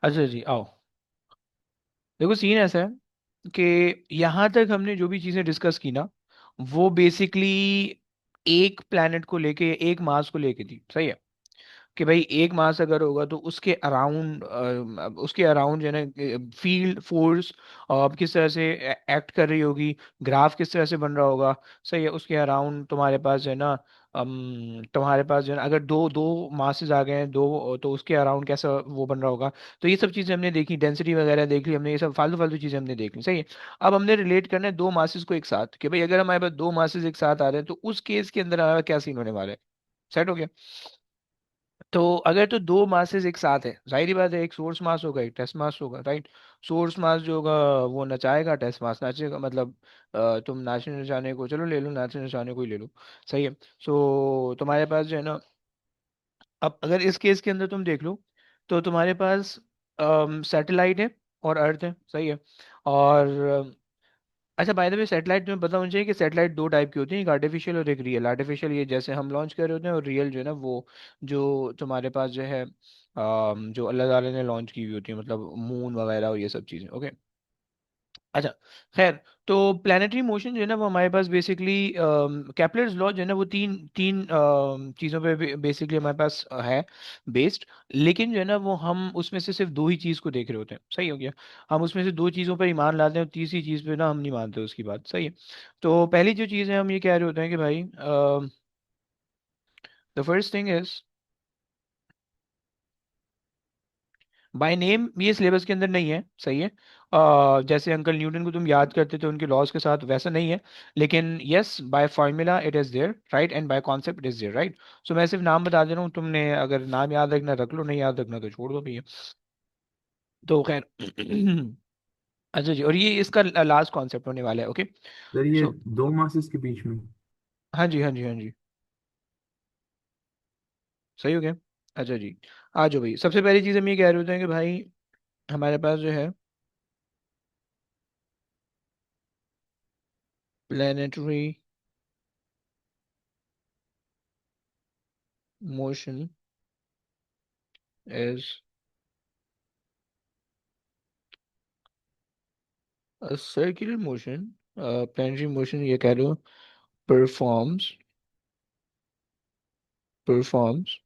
अच्छा जी, आओ। देखो सीन ऐसा है कि यहाँ तक हमने जो भी चीज़ें डिस्कस की ना, वो बेसिकली एक प्लैनेट को लेके, एक मास को लेके थी, सही है। कि भाई एक मास अगर होगा तो उसके अराउंड जो है ना फील्ड फोर्स किस तरह से एक्ट कर रही होगी, ग्राफ किस तरह से बन रहा होगा। सही है, उसके अराउंड तुम्हारे पास जो है ना तुम्हारे पास जो है ना अगर दो दो मासेस आ गए हैं दो, तो उसके अराउंड कैसा वो बन रहा होगा। तो ये सब चीज़ें हमने देखी, डेंसिटी वगैरह देख ली हमने, ये सब फालतू फालतू चीज़ें हमने देख ली, सही है। अब हमने रिलेट करना है दो मासेस को एक साथ, कि भाई अगर हमारे पास दो मासेस एक साथ आ रहे हैं तो उस केस के अंदर हमारा क्या सीन होने वाला है। सेट हो गया। तो अगर तो दो मासेस एक साथ है, जाहिर सी बात है, एक सोर्स मास होगा एक टेस्ट मास होगा, राइट। सोर्स मास जो होगा वो नचाएगा, टेस्ट मास नाचेगा, मतलब तुम नाचने नचाने को चलो ले लो, नाचने नचाने को ही ले लो। सही है। सो तुम्हारे पास जो है ना, अब अगर इस केस के अंदर तुम देख लो, तो तुम्हारे पास सैटेलाइट है और अर्थ है, सही है। और अच्छा, बाय द वे सैटेलाइट तुम्हें पता होना चाहिए कि सैटेलाइट दो टाइप की होती है, एक आर्टिफिशियल और एक रियल। आर्टिफिशियल ये जैसे हम लॉन्च कर रहे होते हैं, और रियल जो है ना वो जो तुम्हारे पास जो है जो अल्लाह ताला ने लॉन्च की हुई होती है, मतलब मून वगैरह और ये सब चीज़ें, ओके। अच्छा, खैर। तो प्लानिटरी मोशन जो है ना वो हमारे पास बेसिकली केपलर्स लॉ जो है ना वो तीन तीन चीज़ों पे बेसिकली हमारे पास है बेस्ड। लेकिन जो है ना वो हम उसमें से सिर्फ दो ही चीज़ को देख रहे होते हैं, सही हो गया। हम उसमें से दो चीज़ों पर ईमान लाते हैं और तीसरी चीज़ पे ना हम नहीं मानते उसकी बात, सही है। तो पहली जो चीज़ है हम ये कह रहे होते हैं कि भाई the first thing is, by name ये सिलेबस के अंदर नहीं है, सही है। जैसे अंकल न्यूटन को तुम याद करते थे उनके लॉज के साथ, वैसा नहीं है। लेकिन yes, by formula it is there, right, and by concept it is there, right. So मैं सिर्फ नाम बता दे रहा हूँ, तुमने अगर नाम याद रखना रख लो, नहीं याद रखना तो छोड़ दो भैया। तो खैर अच्छा जी, और ये इसका लास्ट कॉन्सेप्ट होने वाला है, ओके। सर ये सो दो मासेस के बीच में। हाँ जी, हाँ जी, हाँ जी, सही हो गया। अच्छा जी, आ जाओ भाई। सबसे पहली चीज़ हम ये कह रहे होते हैं कि भाई हमारे पास जो है planetary motion is circular motion, planetary motion ये कह लो, performs performs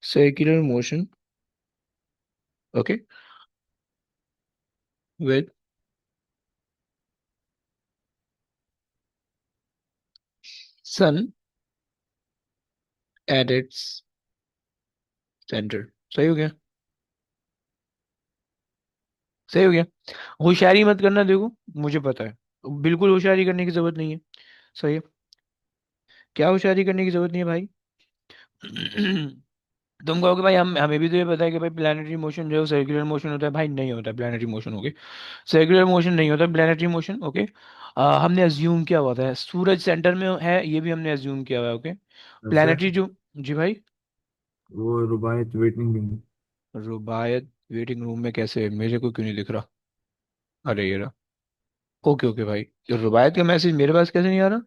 circular motion, okay, with sun at its center। सही हो गया, सही हो गया। होशियारी मत करना, देखो मुझे पता है, बिल्कुल होशियारी करने की जरूरत नहीं है। सही है, क्या होशियारी करने की जरूरत नहीं है भाई। तुम कहोगे भाई हम हमें भी तो ये पता है कि भाई प्लानिटरी मोशन जो है सर्कुलर मोशन होता है, भाई नहीं होता planetary motion, okay. Circular motion नहीं होता प्लानिटरी मोशन, ओके। हमने अज्यूम किया हुआ था सूरज सेंटर में है, ये भी हमने अज्यूम किया हुआ है, ओके। सर प्लानिटरी जो, जी भाई। वो रुबायत वेटिंग रूम। रुबायत वेटिंग रूम में कैसे, मेरे को क्यों नहीं दिख रहा। अरे ये रहा। ओके ओके भाई, ये रुबायत का मैसेज मेरे पास कैसे नहीं आ रहा।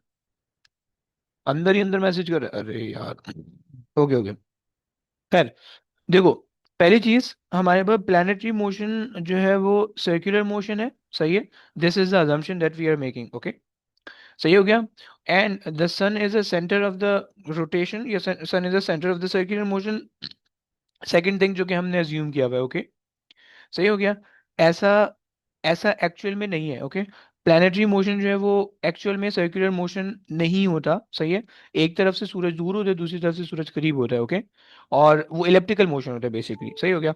अंदर ही अंदर मैसेज कर, अरे यार। ओके ओके, खैर। देखो, पहली चीज हमारे पास प्लानिटरी मोशन जो है वो सर्कुलर मोशन है, सही है। This is the assumption that we are making, okay. सही हो गया। And the sun is the centre of the rotation, या sun is the centre of the circular motion. Second thing जो कि हमने अज्यूम किया हुआ है, ओके। सही हो गया। ऐसा ऐसा एक्चुअल में नहीं है, ओके। प्लानिटरी मोशन जो है वो एक्चुअल में सर्कुलर मोशन नहीं होता, सही है। एक तरफ से सूरज दूर होता है, दूसरी तरफ से सूरज करीब होता है, ओके। और वो इलेप्टिकल मोशन होता है बेसिकली, सही हो गया।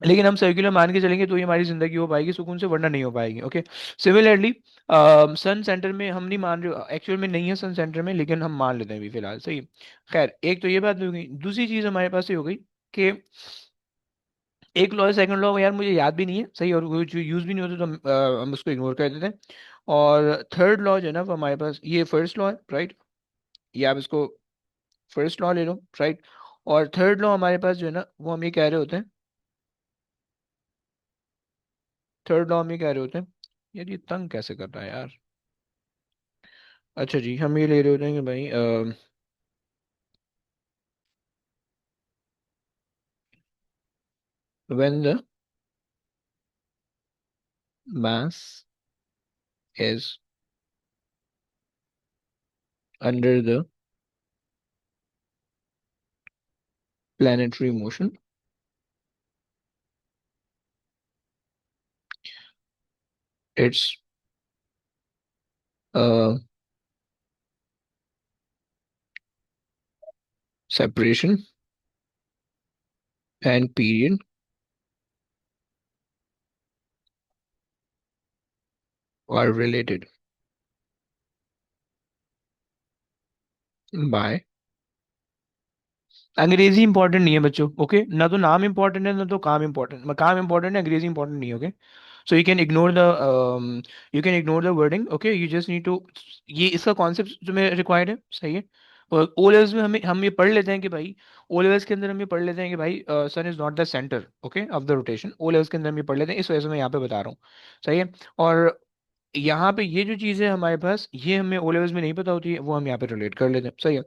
लेकिन हम सर्कुलर मान के चलेंगे तो ही हमारी जिंदगी हो पाएगी सुकून से, वरना नहीं हो पाएगी, ओके। सिमिलरली सन सेंटर में हम नहीं मान रहे, एक्चुअल में नहीं है सन सेंटर में, लेकिन हम मान लेते हैं अभी फिलहाल, सही है। खैर, एक तो ये बात हो गई, दूसरी चीज हमारे पास ये हो गई कि एक लॉ है, सेकंड लॉ यार मुझे याद भी नहीं है, सही, और वो जो यूज भी नहीं होते तो हम उसको इग्नोर कर देते हैं। और थर्ड लॉ जो है ना वो हमारे पास ये फर्स्ट लॉ है, राइट। ये आप इसको फर्स्ट लॉ ले लो, राइट। और थर्ड लॉ हमारे पास जो है ना वो हम ये कह रहे होते हैं, थर्ड लॉ हम ये कह रहे होते हैं, यार ये तंग कैसे कर रहा है यार। अच्छा जी, हम ये ले रहे होते हैं कि भाई when the mass is under the planetary motion, its uh, separation and period are related by। अंग्रेजी इंपॉर्टेंट नहीं है बच्चों, ओके, ना तो नाम इंपॉर्टेंट है ना तो काम इंपॉर्टेंट, काम इंपॉर्टेंट है, अंग्रेजी इंपॉर्टेंट नहीं है, okay. So you can ignore the wording, okay, you just need to, ये इसका कॉन्सेप्ट तुम्हें रिक्वायर्ड है, सही है। और ओ लेवल्स में हम ये पढ़ लेते हैं कि भाई, ओ लेवल्स के अंदर हम ये पढ़ लेते हैं कि भाई sun is not the centre, okay, of the rotation, O levels के अंदर हम ये पढ़ लेते हैं, इस वजह से मैं यहाँ पे बता रहा हूँ, सही है। और यहाँ पे ये जो चीज़ है हमारे पास, ये हमें ओ लेवल्स में नहीं पता होती है, वो हम यहाँ पे रिलेट कर लेते हैं, सही है।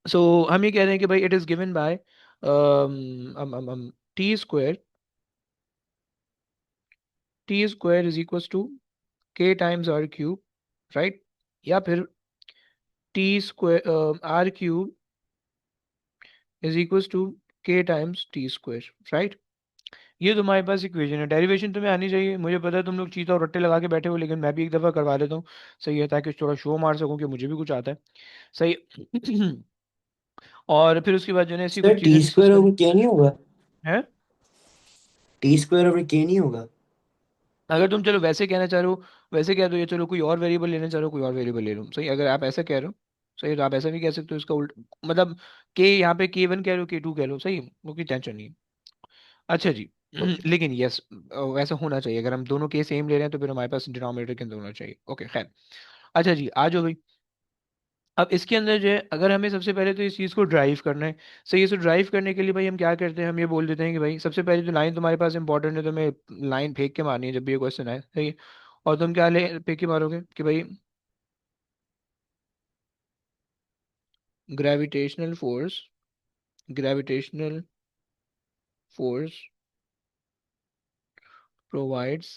सो हम ये कह रहे हैं कि भाई it is given by t square, t square is equal to k times r cube, right, या फिर t square r cube is equal to k times t square, right. ये तुम्हारे पास इक्वेशन है, डेरिवेशन तुम्हें आनी चाहिए, मुझे पता है तुम लोग चीता और रट्टे लगा के बैठे हो, लेकिन मैं भी एक दफ़ा करवा देता हूँ, सही है, ताकि थोड़ा शो मार सकूँ कि मुझे भी कुछ आता है, सही। और फिर उसके बाद जो है इसकी सर कुछ टी चीज़ें डिस्कस स्क्वायर करें। ओवर के नहीं होगा? हैं? टी स्क्वायर ओवर के नहीं होगा? अगर तुम चलो वैसे कहना चाह रहे हो, वैसे कह दो, ये चलो कोई और वेरिएबल लेना चाह रहे हो, कोई और वेरिएबल ले लो, सही, अगर आप ऐसा कह रहे हो, सही, तो आप ऐसा भी कह सकते हो, इसका उल्ट, मतलब के यहाँ पे K1 कह लो, K2 कह लो, सही, वो कोई टेंशन नहीं है। अच्छा जी। ओके। लेकिन यस, वैसा होना चाहिए, अगर हम दोनों के सेम ले रहे हैं तो फिर हमारे पास डिनोमिनेटर के अंदर होना चाहिए, ओके, खैर। अच्छा जी, आ जाओ भाई। अब इसके अंदर जो है, अगर हमें सबसे पहले तो इस चीज़ को ड्राइव करना है, सही है, तो ड्राइव करने के लिए भाई हम क्या करते हैं, हम ये बोल देते हैं कि भाई सबसे पहले तो लाइन तुम्हारे पास इंपॉर्टेंट है, तो हमें लाइन फेंक के मारनी है जब भी ये क्वेश्चन आए, सही है। और तुम क्या ले फेंक के मारोगे कि भाई gravitational force, gravitational force provides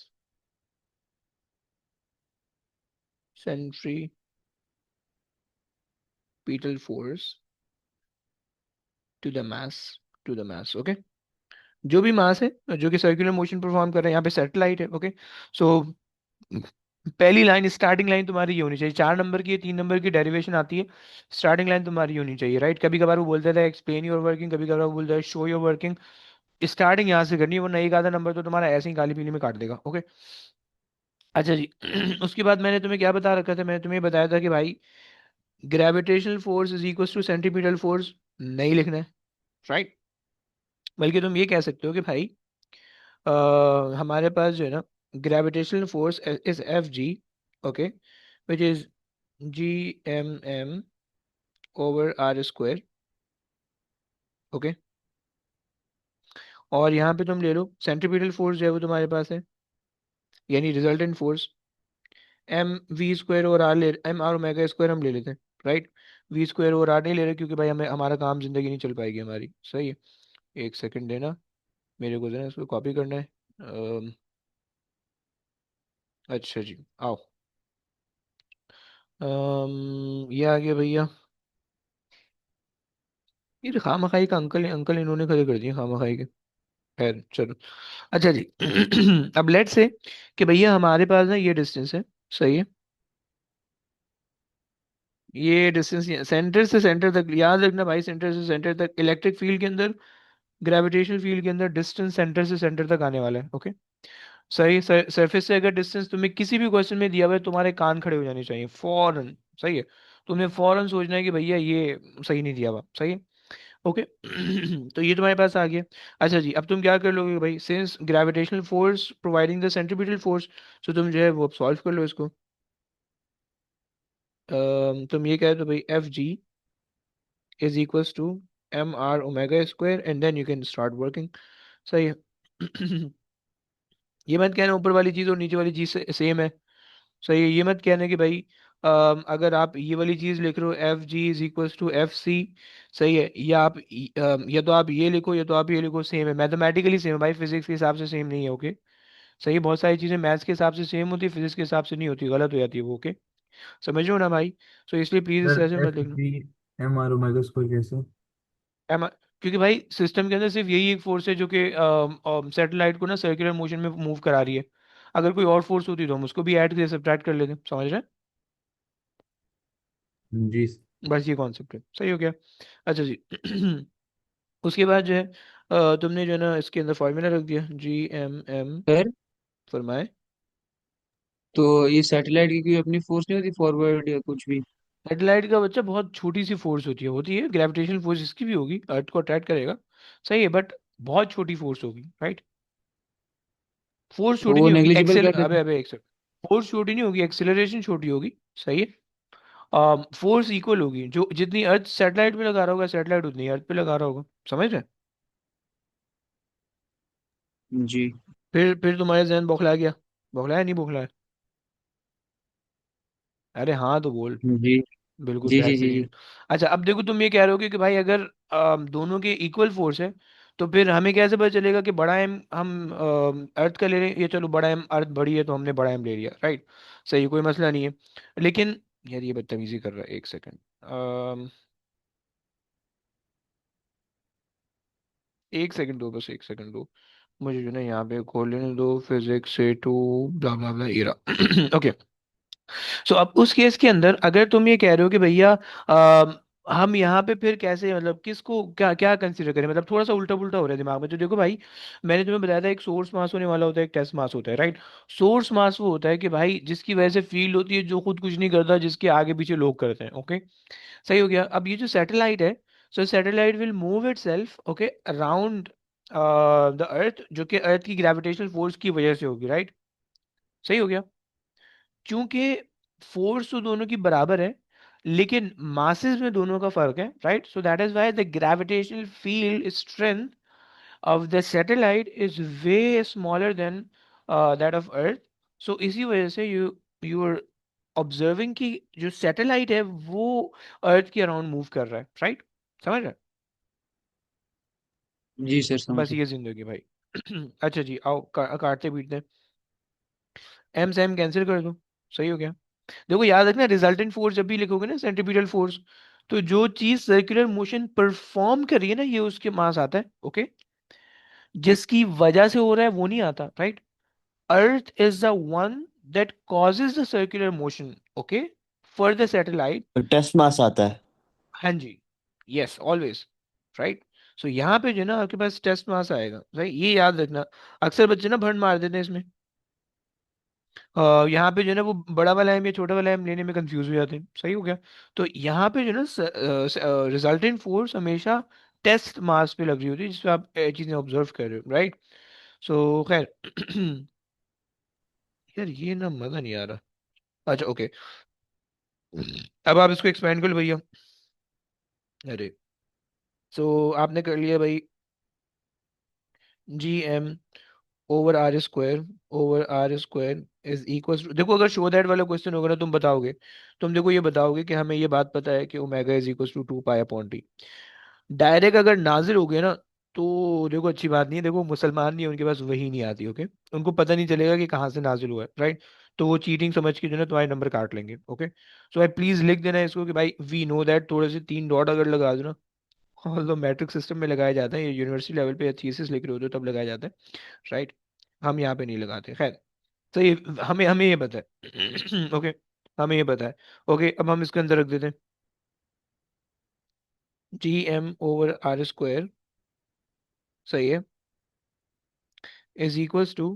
centripetal force to the mass, to the mass, okay. जो भी मास है जो कि सर्कुलर मोशन परफॉर्म कर रहे हैं, यहाँ पे सैटेलाइट है, ओके। सो पहली लाइन, स्टार्टिंग लाइन तुम्हारी ये होनी चाहिए, 4 नंबर की 3 नंबर की डेरिवेशन आती है, स्टार्टिंग लाइन तुम्हारी होनी चाहिए, राइट। कभी कभार वो बोलता था एक्सप्लेन योर वर्किंग, कभी कभार वो बोलता है शो योर वर्किंग, स्टार्टिंग यहाँ से करनी है, वरना एक आधा नंबर तो तुम्हारा ऐसे ही काली पीली में काट देगा, ओके। अच्छा जी। उसके बाद मैंने तुम्हें क्या बता रखा था, मैंने तुम्हें बताया था कि भाई gravitational force is equal to centripetal force नहीं लिखना है, राइट। बल्कि तुम ये कह सकते हो कि भाई हमारे पास जो है ना, gravitational force is Fg, okay, which is Gmm over r square, okay. और यहाँ पे तुम ले लो सेंट्रीपिटल फोर्स जो है वो तुम्हारे पास है, यानी resultant force m v square और आर ले, एम आर ओमेगा स्क्वायर हम ले लेते हैं, राइट। वी स्क्वायर और आर नहीं ले रहे क्योंकि भाई हमें हमारा काम जिंदगी नहीं चल पाएगी हमारी, सही है। एक सेकंड देना, मेरे को जो है ना इसको कॉपी करना है। अच्छा जी, आओ। ये आ गया भैया, ये खामखाई का अंकल अंकल इन्होंने खड़े कर दिए खामखाई के, खैर चलो। अच्छा जी। अब लेट से कि भैया हमारे पास ना ये डिस्टेंस है, सही है, ये डिस्टेंस सेंटर से सेंटर तक, याद रखना भाई, सेंटर से सेंटर तक इलेक्ट्रिक फील्ड के अंदर, ग्रेविटेशनल फील्ड के अंदर डिस्टेंस सेंटर से सेंटर तक आने वाला है, ओके। सही, सरफेस से अगर डिस्टेंस तुम्हें किसी भी क्वेश्चन में दिया हुआ है, तुम्हारे कान खड़े हो जाने चाहिए फौरन, सही है। तुम्हें फौरन सोचना है कि भैया ये सही नहीं दिया हुआ, सही है, ओके। तो ये तुम्हारे पास आ गया। अच्छा जी, अब तुम क्या कर लोगे भाई, since gravitational force providing the centripetal force, तो तुम जो है वो सॉल्व कर लो इसको। तुम ये कह दो भाई Fg is equals to M R omega square and then you can start working, सही है। ये मत कहना ऊपर वाली चीज़ और नीचे वाली चीज़ सेम है, सही है, ये मत कहना कि भाई अगर आप ये वाली चीज लिख रहे हो f ji is equal to f c, सही है, या आप या तो आप ये लिखो या तो आप ये लिखो, सेम है, मैथमेटिकली सेम है भाई, फिजिक्स के हिसाब से सेम नहीं है, ओके। सही है, बहुत सारी चीजें मैथ्स के हिसाब से सेम होती है, फिजिक्स के हिसाब से नहीं होती, गलत हो जाती है वो, ओके। समझ रहे हो ना भाई? सो इसलिए प्लीज इस सर तरह से मत एफ लिखना। G m are omega square कैसे? एम, क्योंकि भाई सिस्टम के अंदर सिर्फ यही एक फोर्स है जो कि सैटेलाइट को ना सर्कुलर मोशन में मूव करा रही है। अगर कोई और फोर्स होती तो हम उसको भी ऐड कर सब्ट्रैक्ट कर लेते, समझ रहे हैं? जी। बस ये कॉन्सेप्ट है, सही हो गया। अच्छा जी। उसके बाद जो है तुमने जो है ना इसके अंदर फॉर्मूला रख दिया, GMM। सर, फरमाए। तो ये सैटेलाइट की कोई अपनी फोर्स नहीं होती, फॉरवर्ड या कुछ भी? सैटेलाइट का बच्चा बहुत छोटी सी फोर्स होती है ग्रेविटेशनल फोर्स, इसकी भी होगी, अर्थ को अट्रैक्ट करेगा, सही है, बट बहुत छोटी फोर्स होगी, राइट। फोर्स तो छोटी वो नहीं होगी, नेग्लिजिबल एक्सेल कैसे अबे थे? अबे एक सेकंड, फोर्स छोटी नहीं होगी, एक्सेलरेशन छोटी होगी, सही है। फोर्स इक्वल होगी, जो जितनी अर्थ सैटेलाइट पे लगा रहा होगा सैटेलाइट उतनी अर्थ पे लगा रहा होगा, समझ रहे हैं? जी फिर तुम्हारे जहन बौखला गया? बौखलाया नहीं बौखलाया? अरे हाँ तो बोल। जी बिल्कुल जी जी जी जी। बेहतरीन। अच्छा अब देखो, तुम ये कह रहे हो कि भाई अगर दोनों के इक्वल फोर्स है, तो फिर हमें कैसे पता चलेगा कि बड़ा एम हम अर्थ का ले रहे हैं, ये चलो बड़ा एम अर्थ बड़ी है तो हमने बड़ा एम ले लिया, राइट। सही है, कोई मसला नहीं है। लेकिन यार ये बदतमीजी कर रहा है, एक सेकंड, एक सेकंड दो, बस एक सेकंड दो, मुझे जो ना यहाँ पे खोल लेने दो, फिजिक्स से to blah blah blah era. Okay. So अब उस केस के अंदर अगर तुम ये कह रहे हो कि भैया हम यहाँ पे फिर कैसे, मतलब किसको क्या क्या कंसीडर करें, मतलब थोड़ा सा उल्टा पुल्टा हो रहा है दिमाग में, तो देखो भाई, मैंने तुम्हें बताया था एक सोर्स मास होने वाला होता है, एक टेस्ट मास होता है, राइट। सोर्स मास वो होता है कि भाई जिसकी वजह से फील्ड होती है, जो खुद कुछ नहीं करता, जिसके आगे पीछे लोग करते हैं, ओके। सही हो गया। अब ये जो सैटेलाइट है, so satellite will move itself, okay, around the earth, जो कि अर्थ की ग्रेविटेशनल फोर्स की वजह से होगी, राइट। सही हो गया। क्योंकि फोर्स तो दोनों की बराबर है, लेकिन मासेस में दोनों का फर्क है, right. So that is why the gravitational field strength of the satellite is way smaller than that of earth. सो इसी वजह से यू आर ऑब्जर्विंग कि जो सैटेलाइट है वो अर्थ के अराउंड मूव कर रहा है, राइट। समझ रहे हैं? जी सर, समझ बस गए। ये जिंदगी भाई। अच्छा जी, आओ काटते पीटते, एम से एम कैंसिल कर दो, सही हो गया। देखो याद रखना, रिजल्टेंट फोर्स जब भी लिखोगे ना, सेंट्रीपिटल फोर्स, तो जो चीज सर्कुलर मोशन परफॉर्म कर रही है ना, ये उसके मास आता है, ओके। जिसकी वजह से हो रहा है वो नहीं आता, right. Earth is the one that causes the circular motion, okay, for the satellite. तो टेस्ट मास आता है। हाँ जी, यस ऑलवेज, राइट। सो यहाँ पे जो है ना आपके पास टेस्ट मास आएगा, राइट, ये याद रखना। अक्सर बच्चे ना भंड मार देते हैं इसमें, यहाँ पे जो है ना वो बड़ा वाला एम या छोटा वाला एम लेने में कंफ्यूज हो जाते हैं, सही हो गया। तो यहाँ पे जो है ना रिजल्टेंट फोर्स हमेशा टेस्ट मास पे लग रही होती है, जिसपे आप चीजें ऑब्जर्व कर रहे हो, राइट। सो खैर। यार ये ना मजा नहीं आ रहा। अच्छा ओके, अब आप इसको एक्सपेंड कर लो भैया। अरे, सो आपने कर लिया भाई, GM/R² इज इक्वल टू, देखो अगर शो दैट वाला क्वेश्चन होगा ना, तुम बताओगे, तुम देखो ये बताओगे कि हमें ये बात पता है कि omega is equal to 2 pi upon t. Direct अगर नाजिल हो गया ना, तो देखो अच्छी बात नहीं है, देखो मुसलमान नहीं है, उनके पास वही नहीं आती, ओके। उनको पता नहीं चलेगा कि कहाँ से नाजिल हुआ है, राइट। तो वो चीटिंग समझ के जो है ना तुम्हारे नंबर काट लेंगे, ओके। सो भाई प्लीज लिख देना इसको कि भाई वी नो दैट, थोड़े से 3 डॉट अगर लगा दो ना, ऑल्दो मैट्रिक सिस्टम में लगाया जाता है, ये यूनिवर्सिटी लेवल पे या थीसिस लिख रहे होते हो तब लगाया जाता है, राइट। हम यहाँ पे नहीं लगाते, खैर। तो ये हमें हमें ये पता है। ओके, हमें ये पता है। ओके, अब हम इसके अंदर रख देते हैं GM/R², सही है, इज इक्वल्स टू।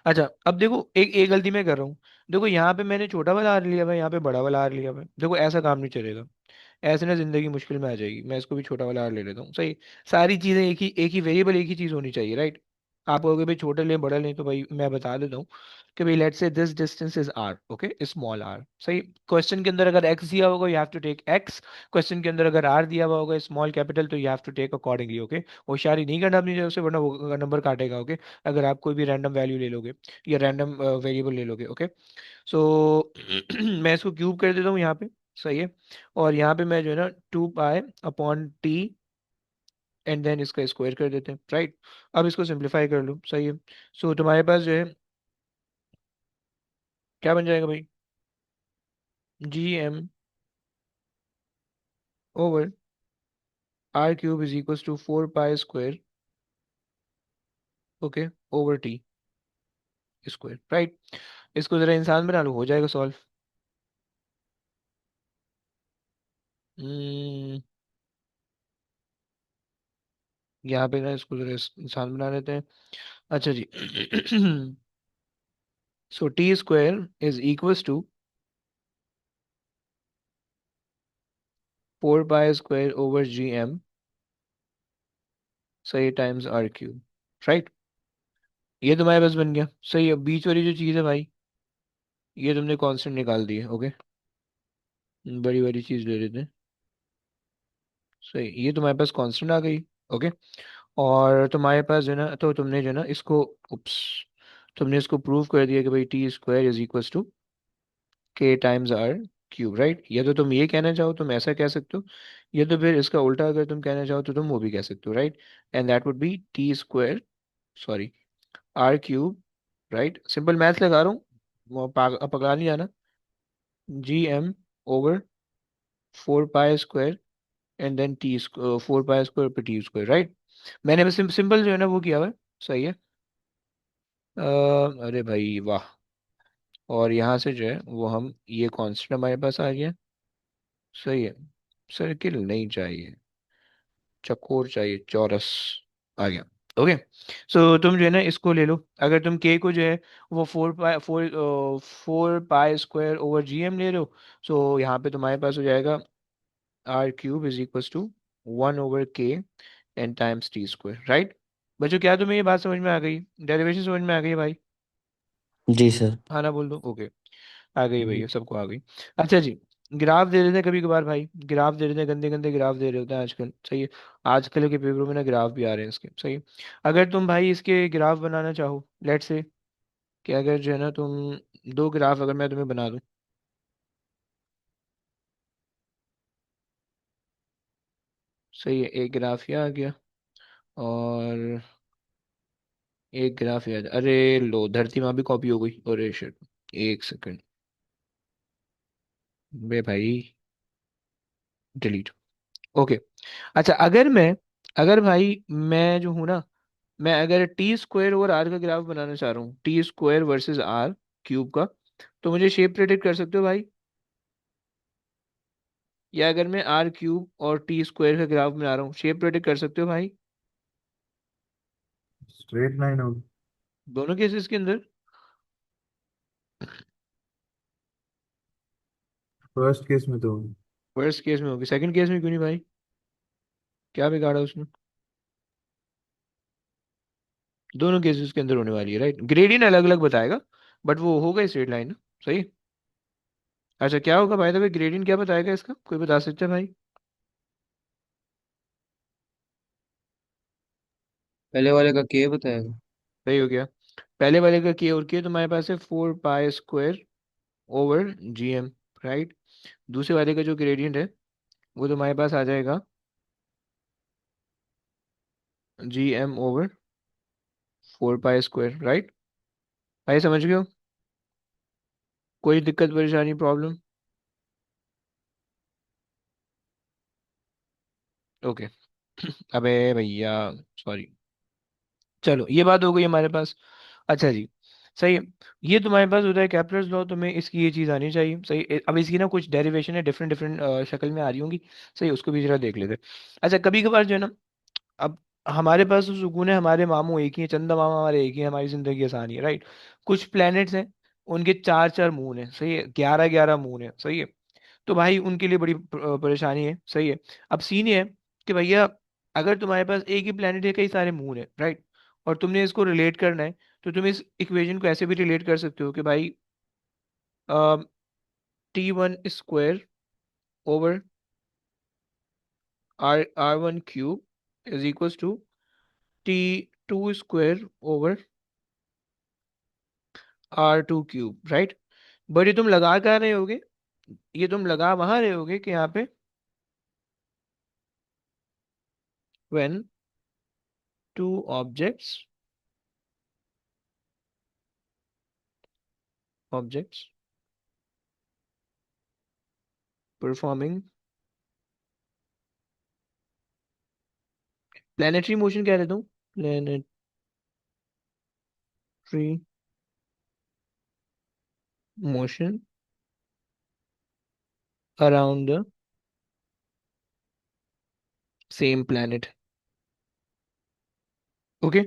अच्छा अब देखो, एक गलती मैं कर रहा हूँ। देखो यहाँ पे मैंने छोटा वाला आर लिया हुआ है, यहाँ पे बड़ा वाला आर लिया हुआ है, देखो ऐसा काम नहीं चलेगा। ऐसे ना जिंदगी मुश्किल में आ जाएगी, मैं इसको भी छोटा वाला आर ले लेता हूँ, सही। सारी चीजें एक ही वेरिएबल, एक ही चीज होनी चाहिए, राइट। आप कहोगे भाई छोटे लें बड़ा लें, तो भाई मैं बता देता हूँ कि भाई let's say this distance is r, okay, small r, सही। क्वेश्चन के अंदर अगर एक्स दिया होगा you have to take x, question के अंदर अगर आर दिया हुआ होगा स्मॉल कैपिटल, तो you have to take accordingly, okay. होशियारी नहीं करना अपनी तरफ से, वरना वो नंबर काटेगा, ओके। अगर आप कोई भी रैंडम वैल्यू ले लोगे या रैंडम वेरिएबल ले लोगे, ओके। सो मैं इसको क्यूब कर देता हूँ यहाँ पे, सही है। और यहाँ पे मैं जो है ना 2 pi upon t, and then इसका स्क्वायर कर देते हैं, राइट। अब इसको सिंप्लीफाई कर लो, सही है। सो तुम्हारे पास जो है क्या बन जाएगा भाई, GM/r³ is equal to 4 pi square, okay, over t square, right. इसको जरा इंसान बना लो, हो जाएगा सॉल्व। यहाँ पे ना इसको जरा इंसान बना लेते हैं। अच्छा जी। So T² is equal to 4 pi square over GM, सही, टाइम्स R³, राइट। ये तुम्हारे पास बन गया, सही है। बीच वाली जो चीज़ है भाई, ये तुमने कांस्टेंट निकाल दी है, ओके। बड़ी वाली चीज़ ले लेते हैं, सही, ये तुम्हारे पास कांस्टेंट आ गई, ओके। और तुम्हारे पास जो है ना, तो तुमने जो है ना इसको, उप्स, तुमने इसको प्रूव कर दिया कि भाई T² is equal to K×R³, right. या तो तुम ये कहना चाहो, तुम ऐसा कह सकते हो, या तो फिर इसका उल्टा अगर तुम कहना चाहो तो तुम वो भी कह सकते हो, right. And that would be T², sorry, R³, right. Simple math लगा रहा हूँ, पकड़ा नहीं जाना। GM/4 pi square, and then t, 4 pi square पे T², राइट। मैंने बस सिंपल जो है ना वो किया हुआ है, सही है। अरे भाई वाह। और यहाँ से जो है वो हम, ये कांस्टेंट हमारे पास आ गया, सही है। सर्किल नहीं चाहिए, चकोर चाहिए, चौरस आ गया, ओके। सो तुम जो है ना इसको ले लो, अगर तुम के को जो है वो 4 पाई स्क्वायर ओवर GM ले रहे हो, सो यहाँ पे तुम्हारे पास हो जाएगा R³ is equal to 1/K n times T², right. बच्चों क्या तुम्हें ये बात समझ में आ गई, डेरिवेशन समझ में आ गई भाई? जी सर। हाँ ना, बोल दो, ओके। आ गई जी। भैया, सबको आ गई। अच्छा जी। ग्राफ दे देते हैं कभी कभार भाई, ग्राफ दे देते हैं, गंदे गंदे ग्राफ दे रहे होते हैं आजकल, सही है। आजकल के पेपरों में ना ग्राफ भी आ रहे हैं इसके, सही है। अगर तुम भाई इसके ग्राफ बनाना चाहो, लेट से कि अगर जो है ना तुम 2 ग्राफ अगर मैं तुम्हें बना दूं, सही है। एक ग्राफ ये आ गया, और एक ग्राफ ये अरे लो, धरती माँ भी कॉपी हो गई, अरे शिट। एक सेकंड, बे भाई, डिलीट, ओके। अच्छा, अगर भाई मैं जो हूँ ना, मैं अगर T² और R का ग्राफ बनाना चाह रहा हूँ, T² वर्सेस R³ का, तो मुझे शेप प्रेडिक्ट कर सकते हो भाई? या अगर मैं R³ और T² का ग्राफ बना रहा हूँ, शेप प्रेडिक्ट कर सकते हो भाई? स्ट्रेट लाइन होगी। दोनों केसेस के अंदर? फर्स्ट केस में तो होगी। फर्स्ट केस में होगी, सेकंड केस में क्यों नहीं भाई? क्या बिगाड़ा उसने? दोनों केसेस के अंदर होने वाली है, राइट। ग्रेडियंट अलग अलग बताएगा, बट वो होगा स्ट्रेट लाइन, सही। अच्छा, क्या होगा भाई, तब ग्रेडियंट क्या बताएगा इसका, कोई बता सकता है भाई? पहले वाले का के बताएगा। सही हो गया। पहले वाले का के, और के तुम्हारे पास है 4 pi square over GM, right. दूसरे वाले का जो ग्रेडियंट है वो तुम्हारे पास आ जाएगा GM/4 पाई स्क्वायर, राइट। भाई समझ गए हो? कोई दिक्कत परेशानी प्रॉब्लम? ओके। अबे भैया, सॉरी। चलो, ये बात हो गई हमारे पास। अच्छा जी, सही है। ये तुम्हारे पास होता है कैपलर्स लॉ, तुम्हें इसकी ये चीज़ आनी चाहिए, सही। अब इसकी ना कुछ डेरिवेशन है, डिफरेंट डिफरेंट शक्ल में आ रही होंगी, सही, उसको भी जरा देख लेते हैं। अच्छा, कभी कभार जो है ना, अब हमारे पास तो सुकून है, हमारे मामू एक ही है, चंदा मामा हमारे एक ही है, हमारी जिंदगी आसानी है, राइट। कुछ प्लैनेट्स हैं, उनके 4 4 मून है, सही है, 11 11 मून है, सही है। तो भाई उनके लिए बड़ी परेशानी है, सही है। अब सीन ये है कि भैया, अगर तुम्हारे पास एक ही प्लेनेट है, कई सारे मून है, राइट, और तुमने इसको रिलेट करना है, तो तुम इस इक्वेशन को ऐसे भी रिलेट कर सकते हो कि भाई T1 square over R1 cube is equal to T2 square over R2 cube, right. But ये तुम लगा कहाँ रहे होगे, ये तुम लगा वहां रहे होगे कि यहाँ पे when two objects performing planetary motion कह देता हूँ, planetary motion around the same planet। Okay,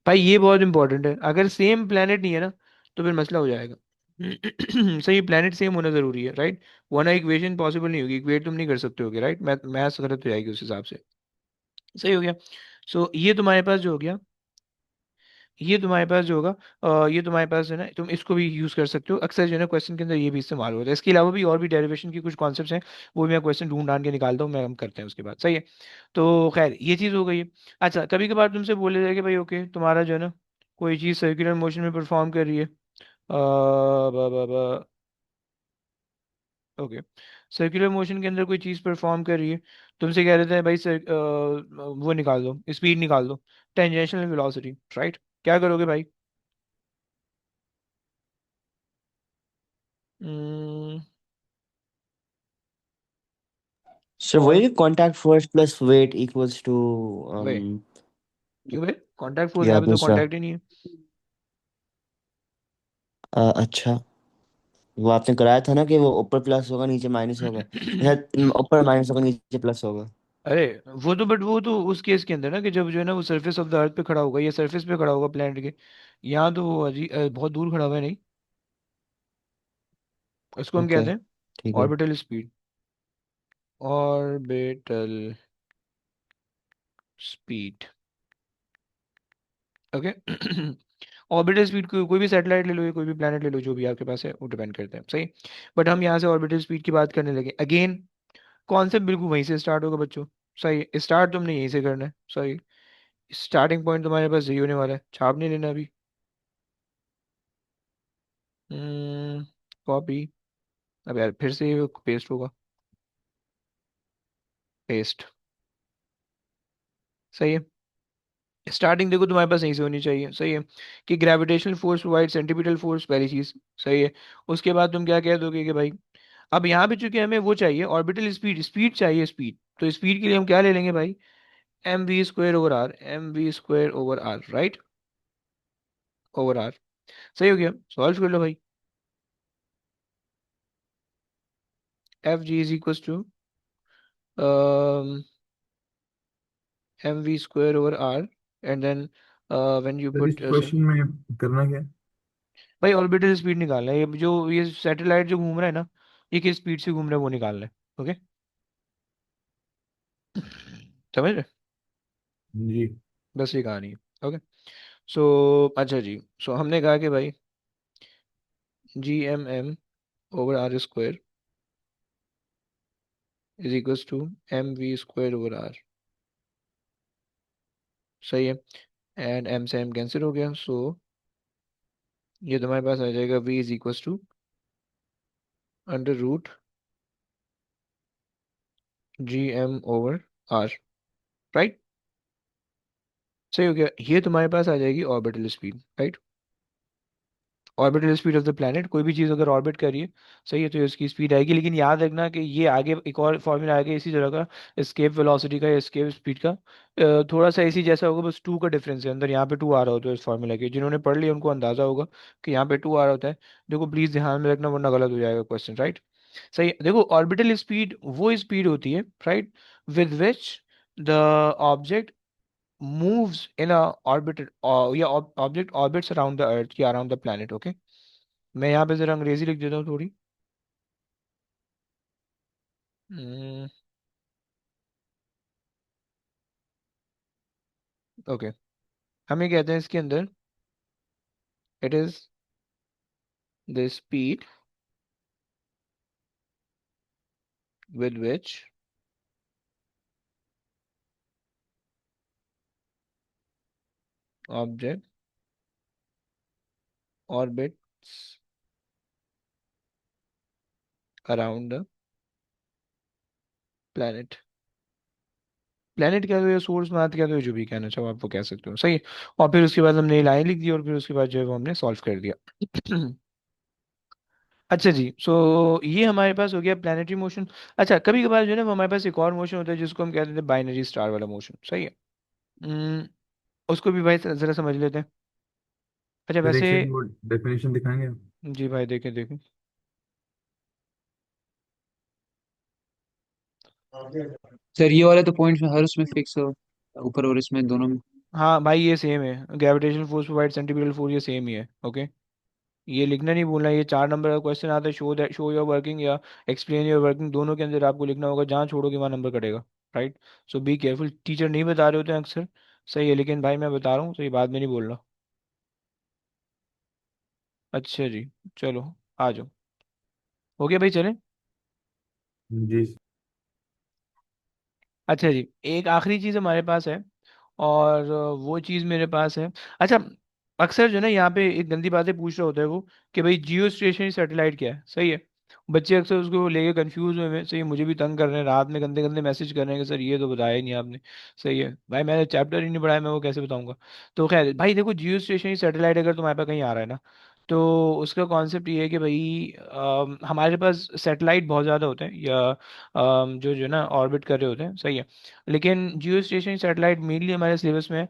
भाई ये बहुत इंपॉर्टेंट है, अगर सेम planet नहीं है ना तो फिर मसला हो जाएगा। सही, प्लेनेट सेम होना जरूरी है, राइट, वरना इक्वेशन पॉसिबल नहीं होगी, इक्वेट तुम नहीं कर सकते होगे, राइट, मैथ्स गलत हो जाएगी उस हिसाब से। सही हो गया। सो ये तुम्हारे पास जो हो गया, ये तुम्हारे पास जो होगा, ये तुम्हारे पास है ना, तुम इसको भी यूज कर सकते हो, अक्सर जो है ना क्वेश्चन के अंदर ये भी इस्तेमाल होता है। इसके अलावा भी और भी डेरिवेशन की कुछ कॉन्सेप्ट्स हैं, वो भी मैं क्वेश्चन ढूंढ ढांड के निकालता हूँ, मैं हम करते हैं उसके बाद। सही है, तो खैर ये चीज़ हो गई है। अच्छा, कभी कभार तुमसे बोले जाए कि भाई ओके तुम्हारा जो है ना कोई चीज़ सर्कुलर मोशन में परफॉर्म कर रही है, ओके, सर्कुलर मोशन के अंदर कोई चीज़ परफॉर्म कर रही है, तुमसे कह रहे थे भाई सर वो निकाल दो, स्पीड निकाल दो, टेंजेंशियल वेलोसिटी, राइट, क्या करोगे भाई? हम्म, सर वही contact force plus weight equals to वही, क्यों भाई कॉन्टैक्ट फोर्स, यहाँ या पे तो दूसरा। कॉन्टैक्ट ही नहीं है। अच्छा, वो आपने कराया था ना कि वो ऊपर प्लस होगा नीचे माइनस होगा, शायद ऊपर माइनस होगा नीचे प्लस होगा। अरे वो तो, बट वो तो उस केस के अंदर ना कि जब जो है ना वो सरफेस ऑफ द अर्थ पे खड़ा होगा या सरफेस पे खड़ा होगा प्लैनेट के, यहाँ तो वो बहुत दूर खड़ा हुआ है, नहीं, उसको हम ओके, कहते हैं ठीक है। Orbital speed, orbital speed, okay. Orbital speed कोई भी सैटेलाइट ले लो या कोई भी प्लैनेट ले लो, जो भी आपके पास है वो डिपेंड करता है, सही। बट हम यहाँ से ऑर्बिटल स्पीड की बात करने लगे अगेन, कॉन्सेप्ट बिल्कुल वहीं से स्टार्ट होगा बच्चों, सही, स्टार्ट तुमने यहीं से करना है, सही। स्टार्टिंग पॉइंट तुम्हारे पास यही होने वाला है, छाप नहीं लेना अभी। कॉपी, अब यार फिर से ये पेस्ट होगा, पेस्ट, सही है। स्टार्टिंग देखो तुम्हारे पास यहीं से होनी चाहिए, सही है, कि gravitational force provide centripetal force, पहली चीज, सही है। उसके बाद तुम क्या कह दोगे कि भाई अब यहाँ पे चूंकि हमें वो चाहिए ऑर्बिटल स्पीड, स्पीड चाहिए, स्पीड, तो स्पीड के लिए हम क्या ले लेंगे भाई, mv² over r, mv² over r, right, over r, सही हो गया, सॉल्व कर लो भाई। F G is equal to mv² over r, and then when you sir इस पुट, क्वेश्चन में करना क्या है? भाई ऑर्बिटल स्पीड निकालना है, ये जो ये सैटेलाइट जो घूम रहा है ना, ये किस स्पीड से घूम रहा है वो निकालना है, ओके, समझ रहे, जी। बस ये कहानी है, ओके। सो अच्छा जी, सो हमने कहा कि भाई Gmm/r² is equals to mv²/r, सही है, एंड m से m कैंसिल हो गया, सो ये तुम्हारे पास आ जाएगा v is equals to under root Gm/r, right, सही हो गया, ये तुम्हारे पास आ जाएगी orbital speed, right, orbital speed of the planet, कोई भी चीज़ अगर ऑर्बिट कर रही है, सही है, तो इसकी स्पीड आएगी। लेकिन याद रखना कि ये आगे एक और फॉर्मूला आएगा इसी तरह का, एस्केप वेलोसिटी का या एस्केप स्पीड का, थोड़ा सा इसी जैसा होगा, बस टू का डिफरेंस है अंदर, यहाँ पे टू आ रहा होता है इस फॉर्मूला के, जिन्होंने पढ़ लिया उनको अंदाजा होगा कि यहाँ पे टू आ रहा होता है। देखो प्लीज ध्यान में रखना वरना गलत हो जाएगा क्वेश्चन, राइट। सही है, देखो ऑर्बिटल स्पीड वो स्पीड होती है, right, with which the object moves in a orbit, or या ऑब्जेक्ट ऑर्बिट्स अराउंड द अर्थ या अराउंड द प्लैनेट, ओके। मैं यहाँ पे जरा अंग्रेजी लिख देता हूँ थोड़ी, ओके, हमें कहते हैं इसके अंदर it is the speed with which object orbits around the planet। Planet कह दो या सोर्स मैथ कह दो या जो भी कहना चाहो आप वो कह सकते हो, सही है। और फिर उसके बाद हमने लाइन लिख दी और फिर उसके बाद जो है वो हमने सॉल्व कर दिया। अच्छा जी, सो ये हमारे पास हो गया प्लानिटरी मोशन। अच्छा, कभी कभार जो है ना वो हमारे पास एक और मोशन होता है जिसको हम कहते हैं बाइनरी स्टार वाला मोशन, सही है। हम्म, उसको भी भाई जरा समझ लेते हैं। अच्छा सर एक वैसे, सेकंड, वो डेफिनेशन दिखाएंगे? जी भाई देखें देखें। सर ये वाले तो पॉइंट्स में हर उसमें फिक्स हो, ऊपर और इसमें दोनों में। हाँ भाई ये सेम है, gravitational force provide centripetal force, ये सेम ही है, ओके। ये लिखना नहीं भूलना, ये 4 नंबर का क्वेश्चन आता है, show that show your working या एक्सप्लेन योर वर्किंग, दोनों के अंदर आपको लिखना होगा, जहाँ छोड़ोगे वहाँ नंबर कटेगा। Right, so be careful, teacher नहीं बता रहे होते हैं अक्सर, सही है, लेकिन भाई मैं बता रहा हूँ, तो ये बाद में नहीं बोलना। अच्छा जी, चलो आ जाओ, हो गया भाई, चलें। जी। अच्छा जी, एक आखिरी चीज़ हमारे पास है, और वो चीज़ मेरे पास है। अच्छा, अक्सर जो है ना यहाँ पे एक गंदी बातें पूछ रहा होता है वो, कि भाई जियो स्टेशनरी सैटेलाइट क्या है, सही है। बच्चे अक्सर उसको लेके कंफ्यूज हुए हैं, सही है, मुझे भी तंग कर रहे हैं, रात में गंदे गंदे मैसेज कर रहे हैं कि सर ये तो बताया ही नहीं आपने। सही है भाई, मैंने चैप्टर ही नहीं पढ़ाया, मैं वो कैसे बताऊंगा। तो खैर भाई देखो, जियो स्टेशनरी सैटेलाइट अगर तुम्हारे पास कहीं आ रहा है ना, तो उसका कॉन्सेप्ट ये है कि भाई हमारे पास सैटेलाइट बहुत ज़्यादा होते हैं, या जो जो ना ऑर्बिट कर रहे होते हैं, सही है। लेकिन जियो स्टेशनरी सैटेलाइट मेनली हमारे सिलेबस में है।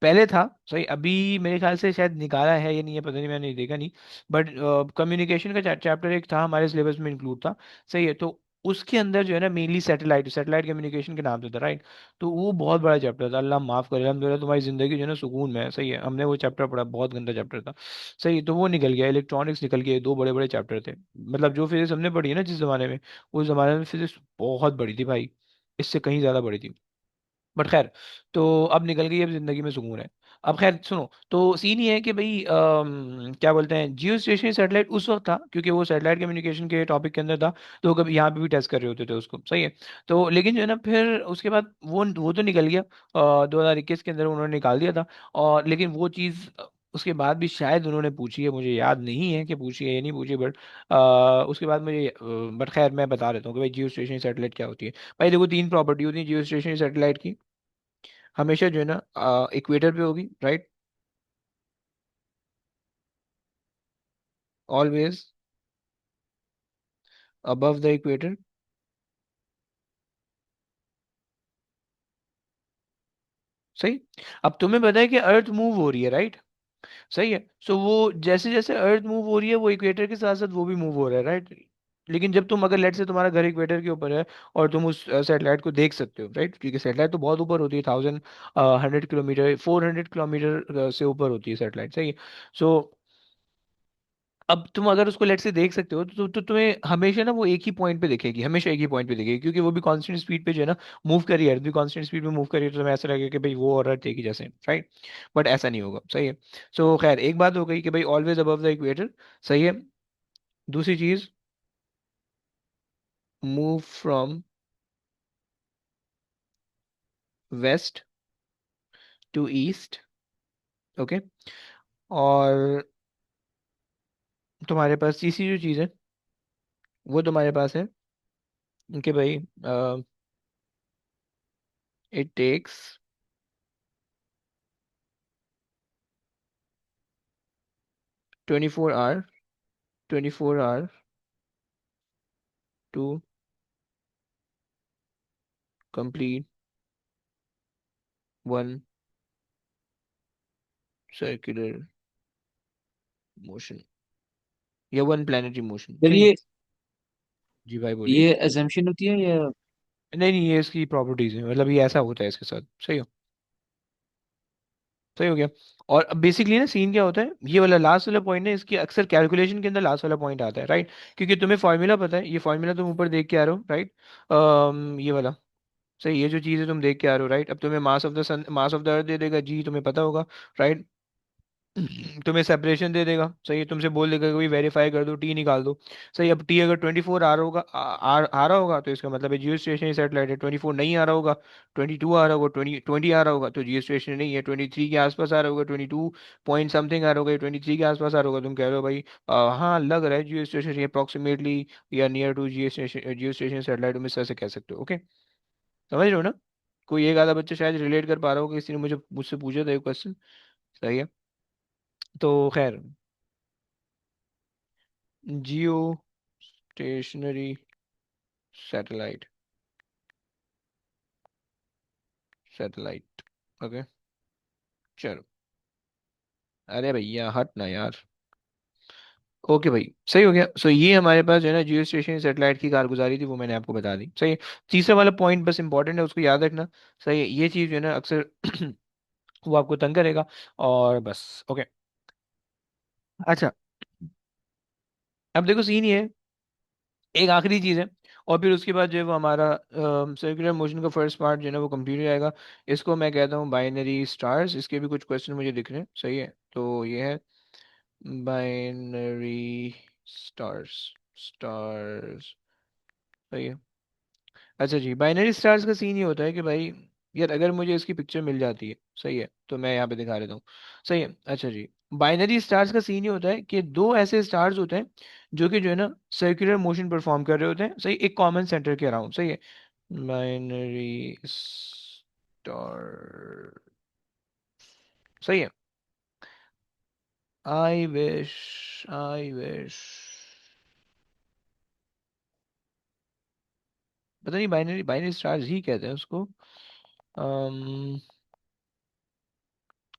पहले था, सही, अभी मेरे ख्याल से शायद निकाला है या नहीं है पता नहीं, मैंने देखा नहीं। बट कम्युनिकेशन का चैप्टर एक था हमारे सिलेबस में इंक्लूड था, सही है। तो उसके अंदर जो है ना मेनली सैटेलाइट सैटेलाइट कम्युनिकेशन के नाम से था, राइट। तो वो बहुत बड़ा चैप्टर था, अल्लाह माफ करे, अल्हम्दुलिल्लाह तुम्हारी जिंदगी जो है ना सुकून में है, सही है। हमने वो चैप्टर पढ़ा, बहुत गंदा चैप्टर था, सही। तो वो निकल गया, इलेक्ट्रॉनिक्स निकल गया, दो बड़े बड़े चैप्टर थे। मतलब जो फिजिक्स हमने पढ़ी है ना जिस जमाने में, उस जमाने में फिजिक्स बहुत बड़ी थी भाई, इससे कहीं ज्यादा बड़ी थी। बट खैर, तो अब निकल गई, अब जिंदगी में सुकून है। अब खैर सुनो, तो सीन ये है कि भाई क्या बोलते हैं, जियो स्टेशनरी सैटेलाइट उस वक्त था क्योंकि वो सैटेलाइट कम्युनिकेशन के टॉपिक के अंदर था, तो कभी यहाँ पे भी टेस्ट कर रहे होते थे उसको, सही है। तो लेकिन जो है ना फिर उसके बाद वो तो निकल गया, 2021 के अंदर उन्होंने निकाल दिया था। और लेकिन वो चीज़ उसके बाद भी शायद उन्होंने पूछी है, मुझे याद नहीं है कि पूछी है या नहीं पूछी, बट उसके बाद मुझे, बट खैर मैं बता देता हूँ कि भाई जियो स्टेशनरी सैटेलाइट क्या होती है। भाई देखो, तीन प्रॉपर्टी होती है जियो स्टेशनरी सैटेलाइट की। हमेशा जो है ना इक्वेटर पे होगी, right, always above the equator, सही। अब तुम्हें पता है कि अर्थ मूव हो रही है, राइट, सही है। सो वो जैसे जैसे अर्थ मूव हो रही है वो इक्वेटर के साथ साथ वो भी मूव हो रहा है, राइट। लेकिन जब तुम, अगर लेट से तुम्हारा घर इक्वेटर के ऊपर है और तुम उस सैटेलाइट को देख सकते हो, राइट, क्योंकि सैटेलाइट तो बहुत ऊपर होती है, 1,100 किलोमीटर, 400 किलोमीटर से ऊपर होती है सैटेलाइट, सही है। सो अब तुम अगर उसको लेट से देख सकते हो तो तुम्हें हमेशा ना वो एक ही पॉइंट पे दिखेगी, हमेशा एक ही पॉइंट पे दिखेगी, क्योंकि वो भी कांस्टेंट स्पीड पे जो है ना मूव कर रही है, अर्थ भी कांस्टेंट स्पीड पे मूव कर रही है, तो तुम्हें ऐसा लगेगा कि भाई वो और अर्थ एक ही जैसे, राइट। बट ऐसा नहीं होगा, सही है। सो खैर, एक बात हो गई कि भाई ऑलवेज अबव द इक्वेटर, सही है। दूसरी चीज, move from west to east, okay. और तुम्हारे पास तीसरी जो चीज़ है वो तुम्हारे पास है कि भाई it takes 24 hour, 24 hour to complete one circular motion या वन प्लैनेटरी मोशन, सर सही है। जी भाई बोलिए। ये assumption होती है या? नहीं नहीं, ये इसकी प्रॉपर्टीज है, मतलब ये ऐसा होता है इसके साथ, सही हो, सही हो गया। और बेसिकली ना सीन क्या होता है, ये वाला लास्ट वाला पॉइंट है इसकी, अक्सर कैलकुलेशन के अंदर लास्ट वाला पॉइंट आता है, राइट। क्योंकि तुम्हें फॉर्मूला पता है, ये फॉर्मूला तुम ऊपर देख के आ रहे हो, राइट। ये वाला सही, ये जो चीज़ है तुम देख के आ रहे हो, राइट? अब तुम्हें mass of the sun, mass of the earth दे देगा जी, तुम्हें पता होगा, राइट? तुम्हें सेपरेशन दे देगा, सही है, तुमसे बोल देगा कि भाई वेरीफाई कर दो, टी निकाल दो। सही, अब टी अगर 24 आ रहा होगा, आ रहा होगा, तो इसका मतलब है जियो स्टेशनरी सैटेलाइट है। 24 नहीं आ रहा होगा, 22 आ रहा होगा, 20 आ रहा होगा, तो जियो स्टेशन नहीं है। 23 के आसपास आ रहा होगा, 22 पॉइंट समथिंग आ रहा होगा, 23 के आसपास आ रहा होगा, तुम कह रहे हो भाई हाँ लग रहा है जियो स्टेशन अप्रोक्सीमेटली या near to geo station satellite, तुम इस तरह से कह सकते हो। ओके, समझ रहे हो ना? कोई एक आधा बच्चा शायद रिलेट कर पा रहा होगा, किसी ने मुझसे पूछा था एक क्वेश्चन। सही है, तो खैर, जियो स्टेशनरी सैटेलाइट, सैटेलाइट। ओके, चलो, अरे भैया हट ना यार। ओके भाई, सही हो गया। सो ये हमारे पास जो है ना जियो स्टेशन सैटेलाइट की कारगुजारी थी, वो मैंने आपको बता दी। सही है, तीसरा वाला पॉइंट बस इंपॉर्टेंट है, उसको याद रखना। सही है, ये चीज़ जो है ना अक्सर वो आपको तंग करेगा, और बस। ओके, अच्छा, अब देखो सीन ये है, एक आखिरी चीज़ है, और फिर उसके बाद जो है वो हमारा सर्कुलर मोशन का फर्स्ट पार्ट जो है ना वो कंप्लीट हो जाएगा। इसको मैं कहता हूँ बाइनरी स्टार्स। इसके भी कुछ क्वेश्चन मुझे दिख रहे हैं, सही है, तो ये है बाइनरी स्टार्स, स्टार्स। सही है, अच्छा जी, बाइनरी स्टार्स का सीन ये होता है कि भाई यार अगर मुझे इसकी पिक्चर मिल जाती है, सही है, तो मैं यहाँ पे दिखा देता हूँ। सही है, अच्छा जी, बाइनरी स्टार्स का सीन ये होता है कि दो ऐसे स्टार्स होते हैं जो कि जो है ना सर्कुलर मोशन परफॉर्म कर रहे होते हैं, सही, एक कॉमन सेंटर के अराउंड। सही है, बाइनरी स्टार, सही है। आई विश पता नहीं, बाइनरी बाइनरी स्टार्स ही कहते हैं उसको।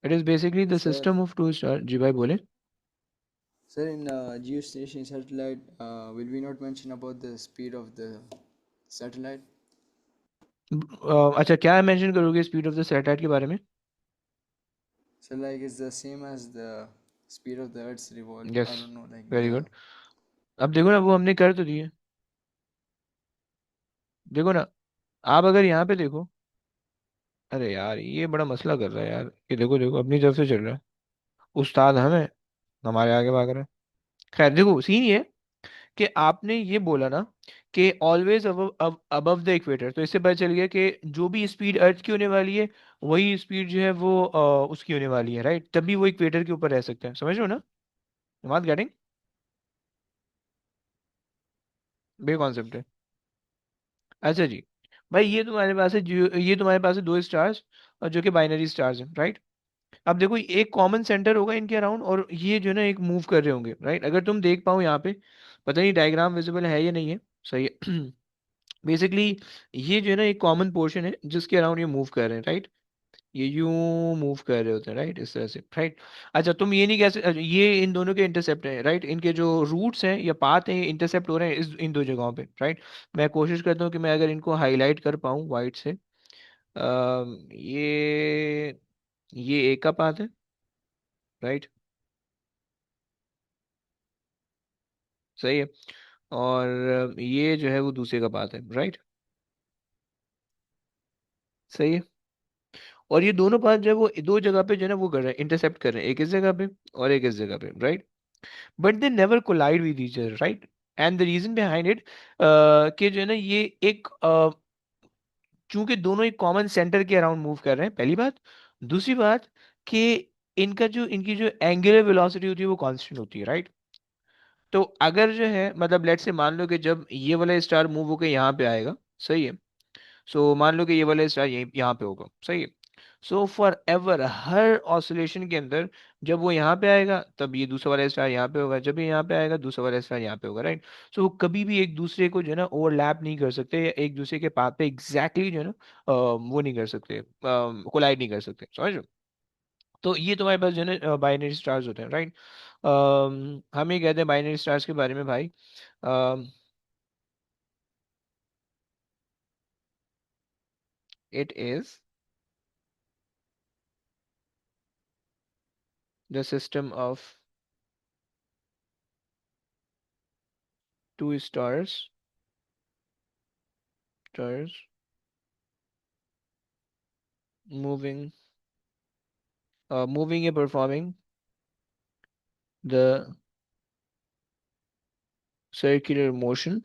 It is basically the Sir, system of two star. जी भाई बोले। sir, in geostationary satellite, will we not mention about the speed of the satellite? अच्छा, क्या मेंशन करोगे स्पीड ऑफ द सैटेलाइट के बारे में? So like it's the same as the speed of the Earth's revolve. Yes, I don't know, like very the good. अब देखो ना, वो हमने कर तो दिए, देखो ना, आप अगर यहाँ पे देखो, अरे यार ये बड़ा मसला कर रहा है यार, ये देखो देखो अपनी तरफ से चल रहा है, उस्ताद हमें हमारे आगे भाग रहा है। खैर देखो सीन ये है कि आपने ये बोला ना कि always above above the equator, तो इससे पता चल गया कि जो भी स्पीड अर्थ की होने वाली है वही स्पीड जो है वो उसकी होने वाली है, राइट? तभी वो इक्वेटर के ऊपर रह सकते हैं, समझ रहे हो ना? बात गेटिंग, बे कॉन्सेप्ट है। अच्छा जी, भाई ये तुम्हारे पास है ये तुम्हारे पास है दो स्टार्स, और जो कि बाइनरी स्टार्स हैं, राइट? अब देखो एक कॉमन सेंटर होगा इनके अराउंड, और ये जो है ना एक मूव कर रहे होंगे, राइट? अगर तुम देख पाओ यहाँ पे, पता नहीं डायग्राम विजिबल है या नहीं है, सही है। बेसिकली ये जो है ना एक कॉमन पोर्शन है जिसके अराउंड ये मूव कर रहे हैं, राइट? ये यूं मूव कर रहे होते हैं, राइट, इस तरह से, राइट? अच्छा, तुम ये नहीं कह सकते ये इन दोनों के इंटरसेप्ट हैं, राइट? इनके जो रूट्स हैं या पाथ हैं इंटरसेप्ट हो रहे हैं इन दो जगहों पे, राइट? मैं कोशिश करता हूँ कि मैं अगर इनको हाईलाइट कर पाऊँ वाइट से। ये एक का पाथ है, राइट? सही है, और ये जो है वो दूसरे का पाथ है, राइट? सही है, और ये दोनों पाथ जो है वो दो जगह पे जो है ना वो कर रहे हैं, इंटरसेप्ट कर रहे हैं, एक इस जगह पे और एक इस जगह पे, right? But they never collide with each other, right? And the reason behind it कि जो है ना ये एक चूंकि दोनों एक कॉमन सेंटर के अराउंड मूव कर रहे हैं, पहली बात। दूसरी बात कि इनकी जो एंगुलर वेलोसिटी होती है वो कांस्टेंट होती है, राइट? तो अगर जो है मतलब लेट्स से मान लो कि जब ये वाला स्टार मूव होकर यहाँ पे आएगा, सही है, सो मान लो कि ये वाला स्टार यहीं यहाँ पे होगा, सही है। So for ever her oscillation के अंदर जब वो यहाँ पे आएगा तब ये दूसरा वाला स्टार यहाँ पे होगा, जब ये यहाँ पे आएगा दूसरा वाला स्टार यहाँ पे होगा, राइट? सो वो कभी भी एक दूसरे को जो है ना ओवरलैप नहीं कर सकते, या एक दूसरे के पाथ पे एग्जैक्टली जो है ना वो नहीं कर सकते, कोलाइड नहीं कर सकते, समझ लो? तो ये तुम्हारे पास जो है ना बाइनरी स्टार्स होते हैं, राइट? हम ये कहते हैं बाइनरी स्टार्स के बारे में भाई, it is the system of two stars, moving moving या performing the circular motion,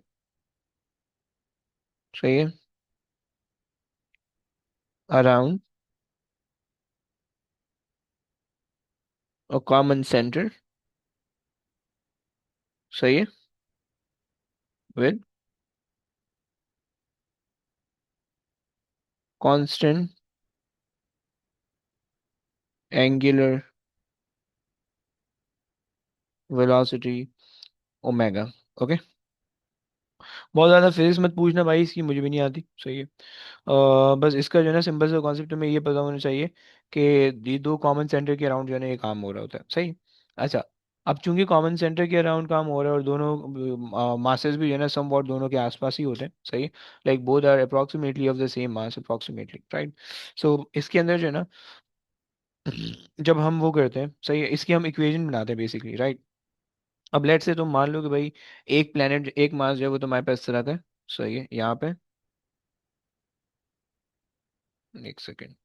सही है, around a common center, सही है, with constant angular velocity omega. Okay, बहुत ज्यादा फिजिक्स मत पूछना भाई, इसकी मुझे भी नहीं आती, सही है। बस इसका जो है ना सिंपल सा कॉन्सेप्ट में ये पता होना चाहिए कि ये दो कॉमन सेंटर के अराउंड जो है ना ये काम हो रहा होता है, सही। अच्छा, अब चूंकि कॉमन सेंटर के अराउंड काम हो रहा है और दोनों मासेस भी जो है ना सम दोनों के आसपास ही होते हैं, सही। Like both are approximately of the same mass approximately, right. So इसके अंदर जो है ना जब हम वो करते हैं, सही है, इसकी हम इक्वेशन बनाते हैं बेसिकली, राइट। अब लेट से तुम मान लो कि भाई एक प्लेनेट एक मास जो है वो तुम्हारे पास इस तरह का है, सही है, यहाँ पे, एक सेकेंड,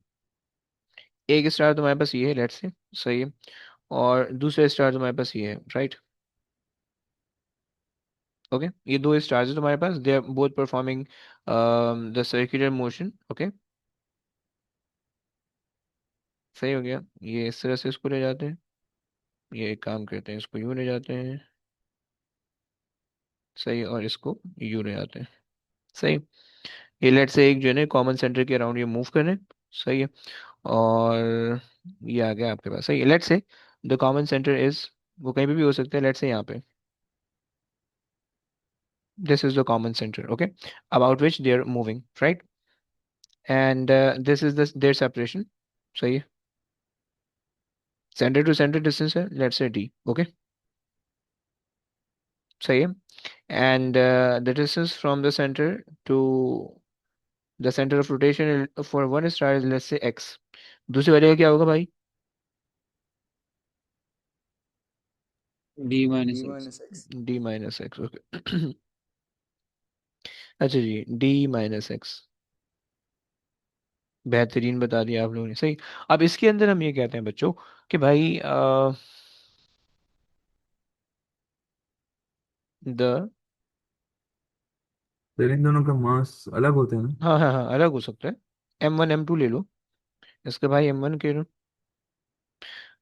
एक स्टार तुम्हारे पास ये है लेट से, सही है, और दूसरा स्टार तुम्हारे पास ये है, राइट। ओके, ये दो स्टार्स है तुम्हारे पास, they are both performing the circular motion, okay, सही हो गया। ये इस तरह से इसको ले जाते हैं, ये एक काम करते हैं, इसको यूं ले जाते हैं, सही, और इसको यूं ले जाते हैं, सही। ये लेट से एक जो है ना कॉमन सेंटर के अराउंड ये मूव करें, सही है, और ये आ गया आपके पास, सही है। लेट से द कॉमन सेंटर इज, वो कहीं पे भी हो सकता है, लेट से यहाँ पे, this is the common center, okay, about which they are moving, right, and this is their separation, सही है, center to center distance है, let's say d, okay, सही है, and the distance from the center to the center of rotation for one star is, let's say, x। दूसरी वाले का क्या होगा भाई? d d minus x। minus x। d minus x, okay. अच्छा जी, d minus x, बेहतरीन बता दिया आप लोगों ने, सही। अब इसके अंदर हम ये कहते हैं बच्चों कि भाई द, सर इन दोनों का मास अलग होते हैं ना? हाँ हाँ हाँ, अलग हो सकता है, m1 m2 ले लो, इसका भाई m1 के,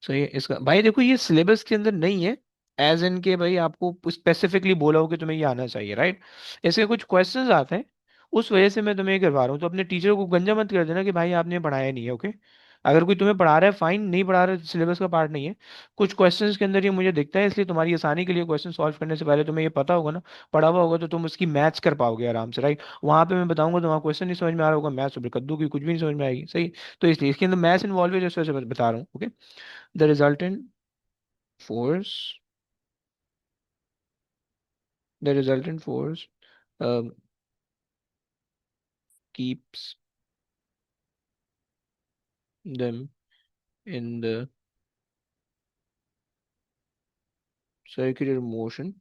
सही है, इसका भाई देखो ये सिलेबस के अंदर नहीं है, एज इन के भाई आपको स्पेसिफिकली बोला हो कि तुम्हें ये आना चाहिए, राइट। इसके कुछ क्वेश्चंस आते हैं, उस वजह से मैं तुम्हें ये करवा रहा हूँ, तो अपने टीचर को गंजा मत कर देना कि भाई आपने पढ़ाया नहीं है, ओके। अगर कोई तुम्हें पढ़ा रहा है फाइन, नहीं पढ़ा रहा है सिलेबस का पार्ट नहीं है। कुछ क्वेश्चंस के अंदर ये मुझे दिखता है, इसलिए तुम्हारी आसानी के लिए क्वेश्चन सॉल्व करने से पहले तुम्हें ये पता होगा ना, पढ़ा हुआ होगा, तो तुम उसकी मैथ्स कर पाओगे आराम से, राइट। वहां पे मैं बताऊंगा तुम्हारा क्वेश्चन नहीं समझ में आ रहा होगा, मैथ्स ऊपर कद्दू की कुछ भी नहीं समझ में आएगी, सही। तो इसलिए इसके अंदर मैथ्स इन्वॉल्व है, जैसे वैसे बता रहा हूँ, okay. The resultant force, the resultant force um, keeps them in the circular motion,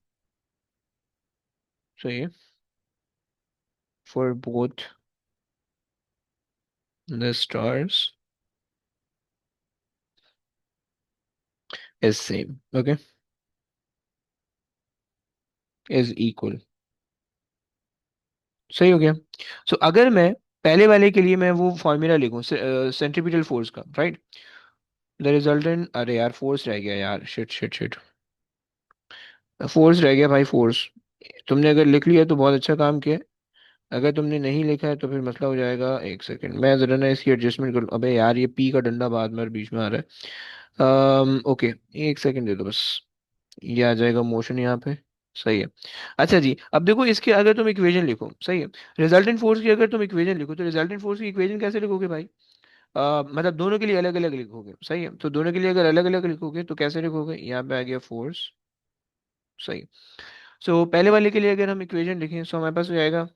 so yeah, for both the stars is same, okay, is equal, सही हो गया। सो अगर मैं पहले वाले के लिए मैं वो फॉर्मूला लिखूं सेंट्रीपिटल फोर्स का, राइट, द रिजल्टेंट, अरे यार फोर्स रह गया यार, शिट शिट शिट, फोर्स रह गया भाई, फोर्स। तुमने अगर लिख लिया तो बहुत अच्छा काम किया, अगर तुमने नहीं लिखा है तो फिर मसला हो जाएगा। एक सेकंड, मैं जरा ना इसकी एडजस्टमेंट कर लूं, अबे यार ये पी का डंडा बाद में और बीच में आ रहा है। ओके, एक सेकंड दे दो बस, ये आ जाएगा मोशन यहाँ पे, सही है। अच्छा जी, अब देखो इसके अगर तुम इक्वेशन लिखो, सही है, रिजल्टेंट फोर्स की अगर तुम इक्वेशन लिखो तो रिजल्टेंट फोर्स की इक्वेशन कैसे लिखोगे भाई? मतलब दोनों के लिए अलग अलग लिखोगे, सही है, तो दोनों के लिए अगर अलग अलग लिखोगे तो कैसे लिखोगे? यहाँ पे आ गया फोर्स, सही। सो पहले वाले के लिए अगर हम इक्वेशन लिखें तो हमारे पास हो जाएगा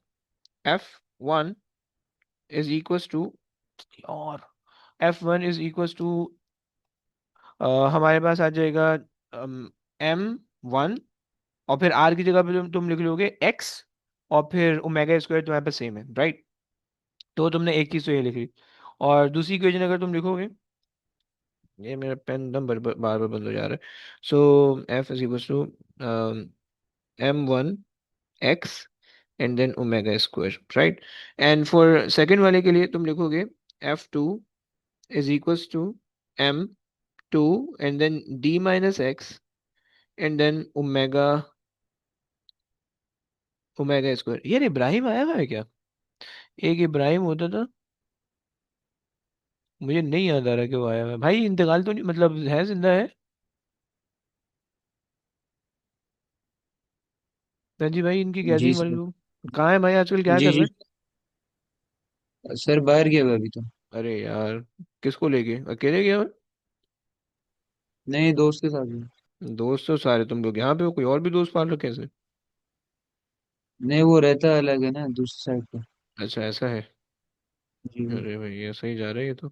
F1 इज इक्वल्स टू, और F1 इज इक्वल्स टू हमारे पास आ जाएगा M1, और फिर R की जगह पे तुम लिख लोगे X, और फिर ओमेगा स्क्वायर तुम्हारे पास सेम है, राइट। तो तुमने एक चीज तो ये लिख ली, और दूसरी इक्वेशन अगर तुम लिखोगे, ये मेरा पेन नंबर बार बार बंद हो जा रहा है। So F is equal to m1 x and then omega square, right. And for second वाले के लिए तुम लिखोगे f2 is equals to m2 and then d minus x and then omega omega square. यार इब्राहिम आया हुआ है क्या? एक इब्राहिम होता था, मुझे नहीं याद आ रहा कि वो आया हुआ है। भाई इंतकाल तो नहीं, मतलब है, जिंदा है? जी भाई, इनकी जी गैदरिंग वाले सर। लोग कहाँ है भाई, आजकल क्या जी कर रहे जी हैं? सर, बाहर गया हुआ अभी तो। अरे यार, किसको लेके, अकेले गया हुआ नहीं, दोस्त के साथ में। है? दोस्त तो सारे तुम लोग यहाँ पे हो, कोई और भी दोस्त पाल रखे हैं ऐसे? नहीं, वो रहता अलग है ना, दूसरी साइड पे। अच्छा ऐसा है। जी। अरे भाई ऐसा ही जा रहा है ये तो।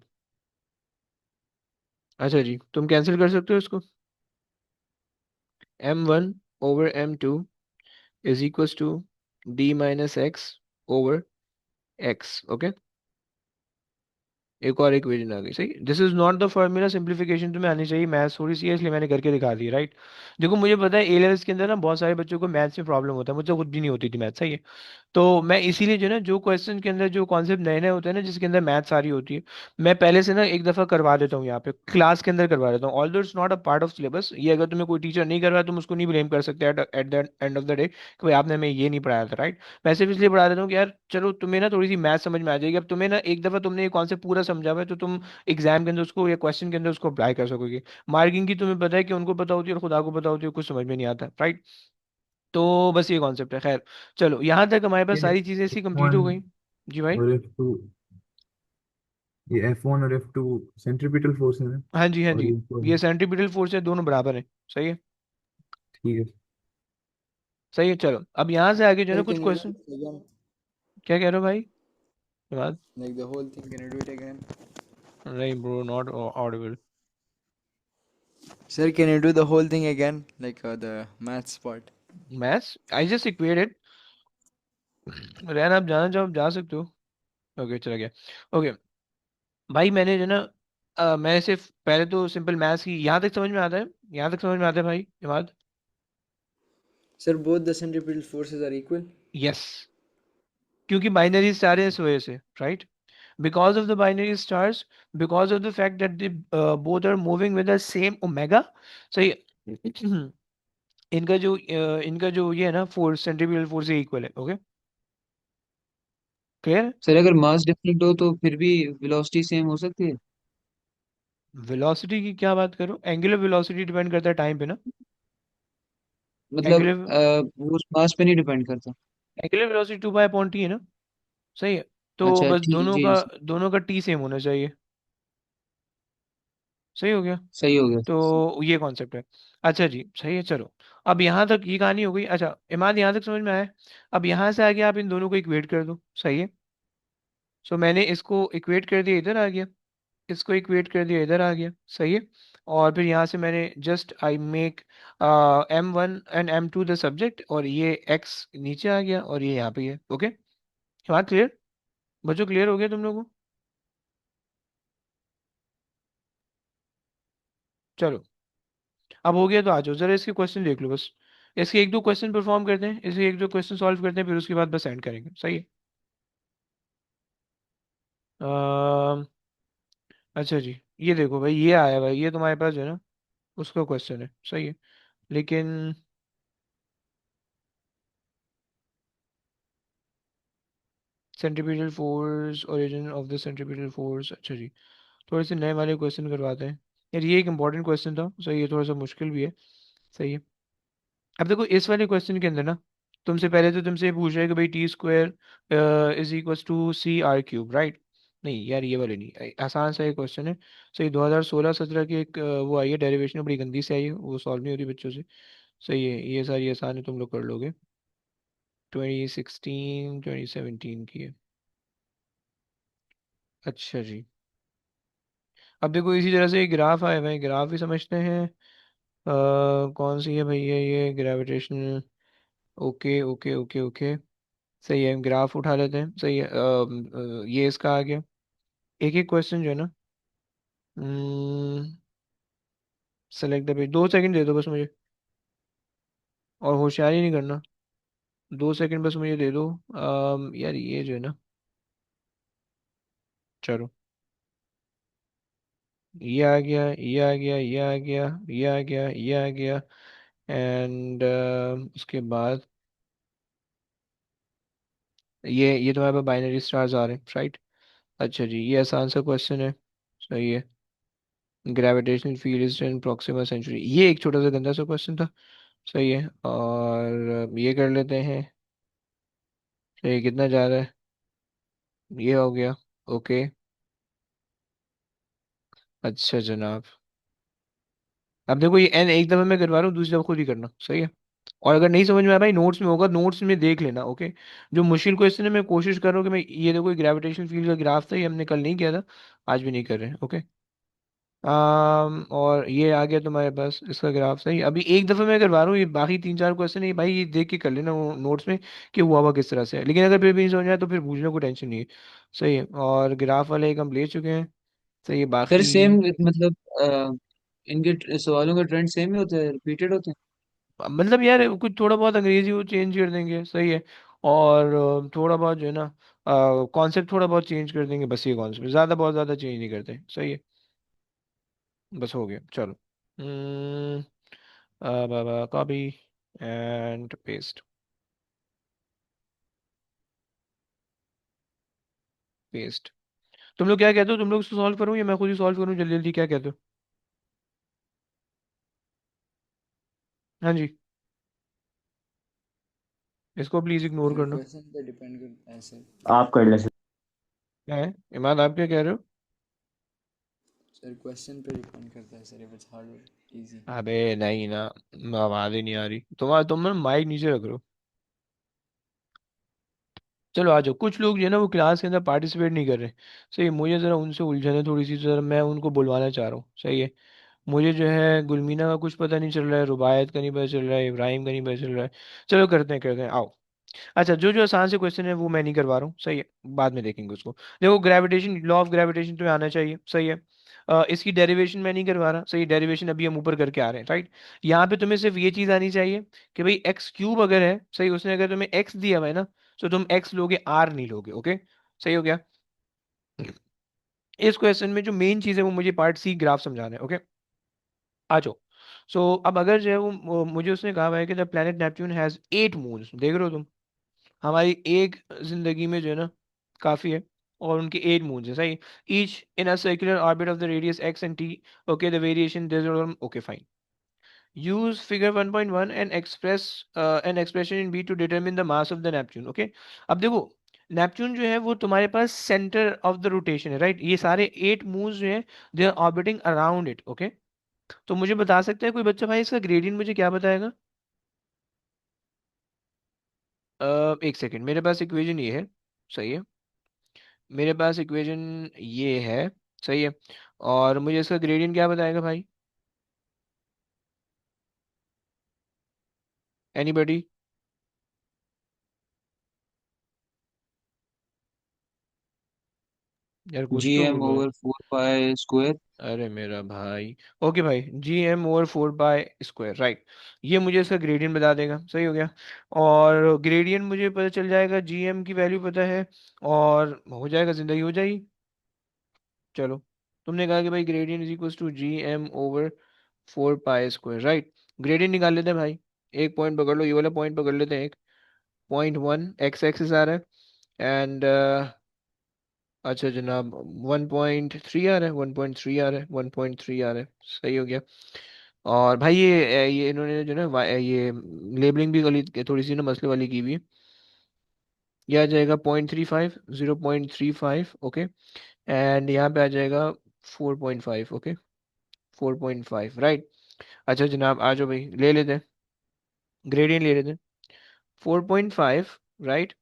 अच्छा जी, तुम कैंसिल कर सकते हो इसको। m1 over m2 is equals to d minus x over x, okay. एक और इक्वेशन आ गई, सही। This is not the formula, simplification तुम्हें आनी चाहिए, मैथ्स थोड़ी सी है इसलिए मैंने करके दिखा दी, राइट। देखो मुझे पता है ए लेवल्स के अंदर ना बहुत सारे बच्चों को मैथ्स में प्रॉब्लम होता है, मुझे खुद भी नहीं होती थी मैथ्स, सही है। तो मैं इसीलिए जो है ना, जो क्वेश्चन के अंदर जो कॉन्सेप्ट नए नए होते हैं ना, जिसके अंदर मैथ सारी होती है, मैं पहले से ना एक दफ़ा करवा देता हूँ यहाँ पे क्लास के अंदर करवा देता हूँ। Although it's not a part of syllabus, ये अगर तुम्हें कोई टीचर नहीं करवाया तुम उसको नहीं ब्लेम कर सकते at the end of the day कि भाई आपने हमें ये नहीं पढ़ाया था, राइट। मैं सिर्फ इसलिए पढ़ा देता हूँ कि यार चलो तुम्हें ना थोड़ी सी मैथ समझ में आ जाएगी। अब तुम्हें ना एक दफ़ा तुमने ये कॉन्सेप्ट पूरा समझा हुआ है तो तुम एग्जाम के अंदर उसको या क्वेश्चन के अंदर उसको अप्लाई कर सकोगे। मार्किंग की तुम्हें पता है कि उनको पता होती है और खुदा को पता होती है, कुछ समझ में नहीं आता, राइट। तो बस ये कॉन्सेप्ट है, खैर। चलो यहाँ तक हमारे पास ये सारी चीजें ऐसी कंप्लीट वन हो गई। जी भाई। और F2, ये F1 और F2 सेंट्रीपिटल फोर्स है ना। हाँ जी हाँ और जी, ये तो ये सेंट्रीपिटल फोर्स है, दोनों बराबर है। सही है। ठीक है। सही है, चलो अब यहाँ से आगे जो है ना Sir, कुछ can you question. run it again? क्या कह रहे हो भाई? बात Like the whole thing, can you do it again? नहीं bro, not Audible. Sir, can you do the whole thing again? Like the maths part. Maths I just equated. रहना, आप जाना चाहो आप जा सकते हो। ओके चला गया। ओके भाई, मैंने जो है ना मैंने सिर्फ पहले तो सिंपल मैथ्स की यहाँ तक समझ में आता है, यहाँ तक समझ में आता है भाई Imad. Sir, both the centripetal forces are equal. Yes, क्योंकि बाइनरी स्टार है इस वजह से, right. because of the binary stars, because of the fact that they both are moving with the same omega, सही है। इनका जो ये है ना फोर्स, सेंट्रीफ्यूगल फोर्स से इक्वल है, ओके। क्लियर। सर, अगर मास डिफरेंट हो तो फिर भी वेलोसिटी सेम हो सकती है। वेलोसिटी की क्या बात करो, एंगुलर वेलोसिटी डिपेंड करता है टाइम पे ना। मतलब एंगुलर वो मास पे नहीं डिपेंड करता। Angular velocity 2 pi upon T है ना, सही है। तो अच्छा, बस ठीक, जी। दोनों का टी सेम होना चाहिए, सही हो गया। सही हो गया। तो ये कॉन्सेप्ट है। अच्छा जी, सही है, चलो। अब यहाँ तक ये कहानी हो गई। अच्छा इमाद, यहाँ तक समझ में आया। अब यहाँ से आगे आप इन दोनों को इक्वेट कर दो, सही है। सो मैंने इसको इक्वेट कर दिया, इधर आ गया। इसको इक्वेट कर दिया, इधर आ गया, सही है। और फिर यहाँ से मैंने just I make m1 and m2 the subject, और ये x नीचे आ गया और ये यहाँ पे है, ओके। बात क्लियर? बच्चों क्लियर हो गया तुम लोगों को? चलो अब हो गया तो आ जाओ जरा इसके क्वेश्चन देख लो बस। इसके एक दो क्वेश्चन परफॉर्म करते हैं, इसके एक दो क्वेश्चन सॉल्व करते हैं, फिर उसके बाद बस एंड करेंगे, सही है। अम, अच्छा जी, ये देखो भाई, ये आया भाई, ये तुम्हारे पास जो है ना उसका क्वेश्चन है, सही है। लेकिन centripetal force, origin of the centripetal force, अच्छा जी। थोड़े से नए वाले क्वेश्चन करवाते हैं। यार ये एक इंपॉर्टेंट क्वेश्चन था, सही है, थोड़ा सा मुश्किल भी है, सही है। अब देखो इस वाले क्वेश्चन के अंदर ना, तुमसे पहले तो तुमसे ये पूछ रहा है कि भाई t² is equal to CR³ right. नहीं यार ये वाले नहीं, आसान सा ये क्वेश्चन है। सही, 2016-17 की एक वो आई है डेरिवेशन, बड़ी गंदी से आई है, वो सॉल्व नहीं होती बच्चों से। सही है, ये सारी आसान है, तुम लोग कर लोगे। 2016-2017 की है। अच्छा जी, अब देखो इसी तरह से ग्राफ आए भाई, ग्राफ भी समझते हैं। कौन सी है भैया ये gravitational, okay okay okay okay. सही है, ग्राफ उठा लेते हैं, सही है। ये इसका आ गया, एक एक क्वेश्चन जो है ना, सेलेक्ट द पेज, 2 सेकंड दे दो बस मुझे, और होशियारी नहीं करना। 2 सेकंड बस मुझे दे दो। यार ये जो है ना, चलो, ये आ गया, ये आ गया, ये आ गया, ये आ गया, ये आ गया, एंड उसके बाद ये तुम्हारे पास बाइनरी स्टार्स आ रहे हैं, राइट। अच्छा जी, ये आसान सा क्वेश्चन है, सही है। Gravitational field is in Proxima Centauri, ये एक छोटा सा गंदा सा क्वेश्चन था, सही है। और ये कर लेते हैं, सही, कितना जा रहा है, ये हो गया, ओके। अच्छा जनाब, अब देखो ये एन एक दफ़ा मैं करवा रहा हूँ, दूसरी दफ़ा खुद ही करना, सही है। और अगर नहीं समझ में आया भाई, नोट्स में होगा, नोट्स में देख लेना, ओके। जो मुश्किल क्वेश्चन है मैं कोशिश कर रहा हूँ कि मैं, ये देखो ग्रेविटेशन फील्ड का ग्राफ था, ये हमने कल नहीं किया था, आज भी नहीं कर रहे, ओके। और ये आ गया तुम्हारे पास इसका ग्राफ, सही। अभी एक दफ़ा मैं करवा रहा हूँ, ये बाकी 3 4 क्वेश्चन है भाई, ये देख के कर लेना वो नोट्स में कि हुआ हुआ किस तरह से है। लेकिन अगर फिर भी नहीं समझ में आया तो फिर पूछने को टेंशन नहीं है, सही है। और ग्राफ वाले एक हम ले चुके हैं, सही है। सर बाकी सेम मतलब इनके सवालों का ट्रेंड सेम ही होता है, रिपीटेड होते हैं? मतलब यार कुछ थोड़ा बहुत अंग्रेजी वो चेंज कर देंगे, सही है। और थोड़ा बहुत जो है ना, कॉन्सेप्ट थोड़ा बहुत चेंज कर देंगे, बस ये कॉन्सेप्ट ज़्यादा, बहुत ज़्यादा चेंज नहीं करते, सही है। बस हो गया, चलो। हम्म कॉपी एंड पेस्ट, पेस्ट। तुम लोग क्या कहते हो, तुम लोग इसको सॉल्व करूँ या मैं खुद ही सॉल्व करूँ, जल्दी जल्दी, क्या कहते हो? हाँ जी, इसको प्लीज़ इग्नोर सर करना। क्वेश्चन पे डिपेंड करता है सर। आप कर ले सर। क्या है इमाद, आप क्या कह रहे हो? सर क्वेश्चन पे डिपेंड करता है सर, इफ इट्स हार्ड और इजी। अबे नहीं ना, आवाज़ ही नहीं आ रही तुम्हारा, तुम ना माइक नीचे रख रहे हो। चलो आ जाओ, कुछ लोग जो है ना वो क्लास के अंदर पार्टिसिपेट नहीं कर रहे, सही है। मुझे ज़रा उनसे उलझन है थोड़ी सी, तो ज़रा मैं उनको बुलवाना चाह रहा हूँ, सही है। मुझे जो है गुलमीना का कुछ पता नहीं चल रहा है, रुबायत का नहीं पता चल रहा है, इब्राहिम का नहीं पता चल रहा है। चलो करते हैं, करते हैं, आओ। अच्छा, जो जो आसान से क्वेश्चन है वो मैं नहीं करवा रहा हूँ, सही है, बाद में देखेंगे उसको। देखो ग्रेविटेशन, लॉ ऑफ ग्रेविटेशन तुम्हें आना चाहिए, सही है। इसकी डेरिवेशन मैं नहीं करवा रहा, सही, डेरिवेशन अभी हम ऊपर करके आ रहे हैं, राइट। यहाँ पे तुम्हें सिर्फ ये चीज़ आनी चाहिए कि भाई एक्स क्यूब अगर है, सही, उसने अगर तुम्हें एक्स दिया हुआ है ना, तो तुम एक्स लोगे, आर नहीं लोगे, ओके। सही हो गया। इस क्वेश्चन में जो मेन चीज़ है वो मुझे पार्ट सी ग्राफ समझाना है, ओके। आ जाओ। सो अब अगर जो है मुझे उसने कहा हुआ है कि the planet Neptune has 8 moons, देख रहे हो तुम, हमारी एक जिंदगी में जो है ना काफी है, और उनके 8 मून्स है, सही। Each in a circular orbit of the radius x and t, okay, the variation this, okay fine. Use figure 1.1 and express an expression in b to determine the mass of the Neptune, okay. अब देखो, Neptune जो है वो तुम्हारे पास centre of the rotation है, right. ये सारे 8 मूव्स जो है, they are orbiting around it, okay. तो मुझे बता सकता है कोई बच्चा भाई इसका ग्रेडियंट मुझे क्या बताएगा? एक सेकेंड, मेरे पास इक्वेशन ये है, सही है। मेरे पास इक्वेशन ये है, सही है। और मुझे इसका ग्रेडियंट क्या बताएगा भाई? एनीबॉडी? यार कुछ जी तो एम बोलो। Over 4 pi square. अरे मेरा भाई, ओके भाई, Gm/4 पाई स्क्वायर, राइट। ये मुझे इसका ग्रेडियंट बता देगा, सही हो गया। और ग्रेडियंट मुझे पता चल जाएगा, Gm की वैल्यू पता है, और हो जाएगा, जिंदगी हो जाएगी। चलो, तुमने कहा कि भाई gradient is equal to Gm/4 pi square, right. Gradient निकाल लेते हैं भाई, एक पॉइंट पकड़ लो, ये वाला पॉइंट पकड़ लेते हैं, 0.1 एक्स एक्सिस आ रहा है, एंड अच्छा जनाब 1.3 आ रहा है, 1.3 आ रहा है, 1.3 आ रहा है, सही हो गया। और भाई ये इन्होंने जो ना ये लेबलिंग भी गली थोड़ी सी ना मसले वाली की हुई है। ये आ जाएगा 0.35, 0.35, ओके। एंड यहाँ पे आ जाएगा 4.5, ओके, 4.5, राइट। अच्छा जनाब आ जाओ भाई, ले लेते हैं, ग्रेडियंट ले लेते हैं, 4.5, राइट।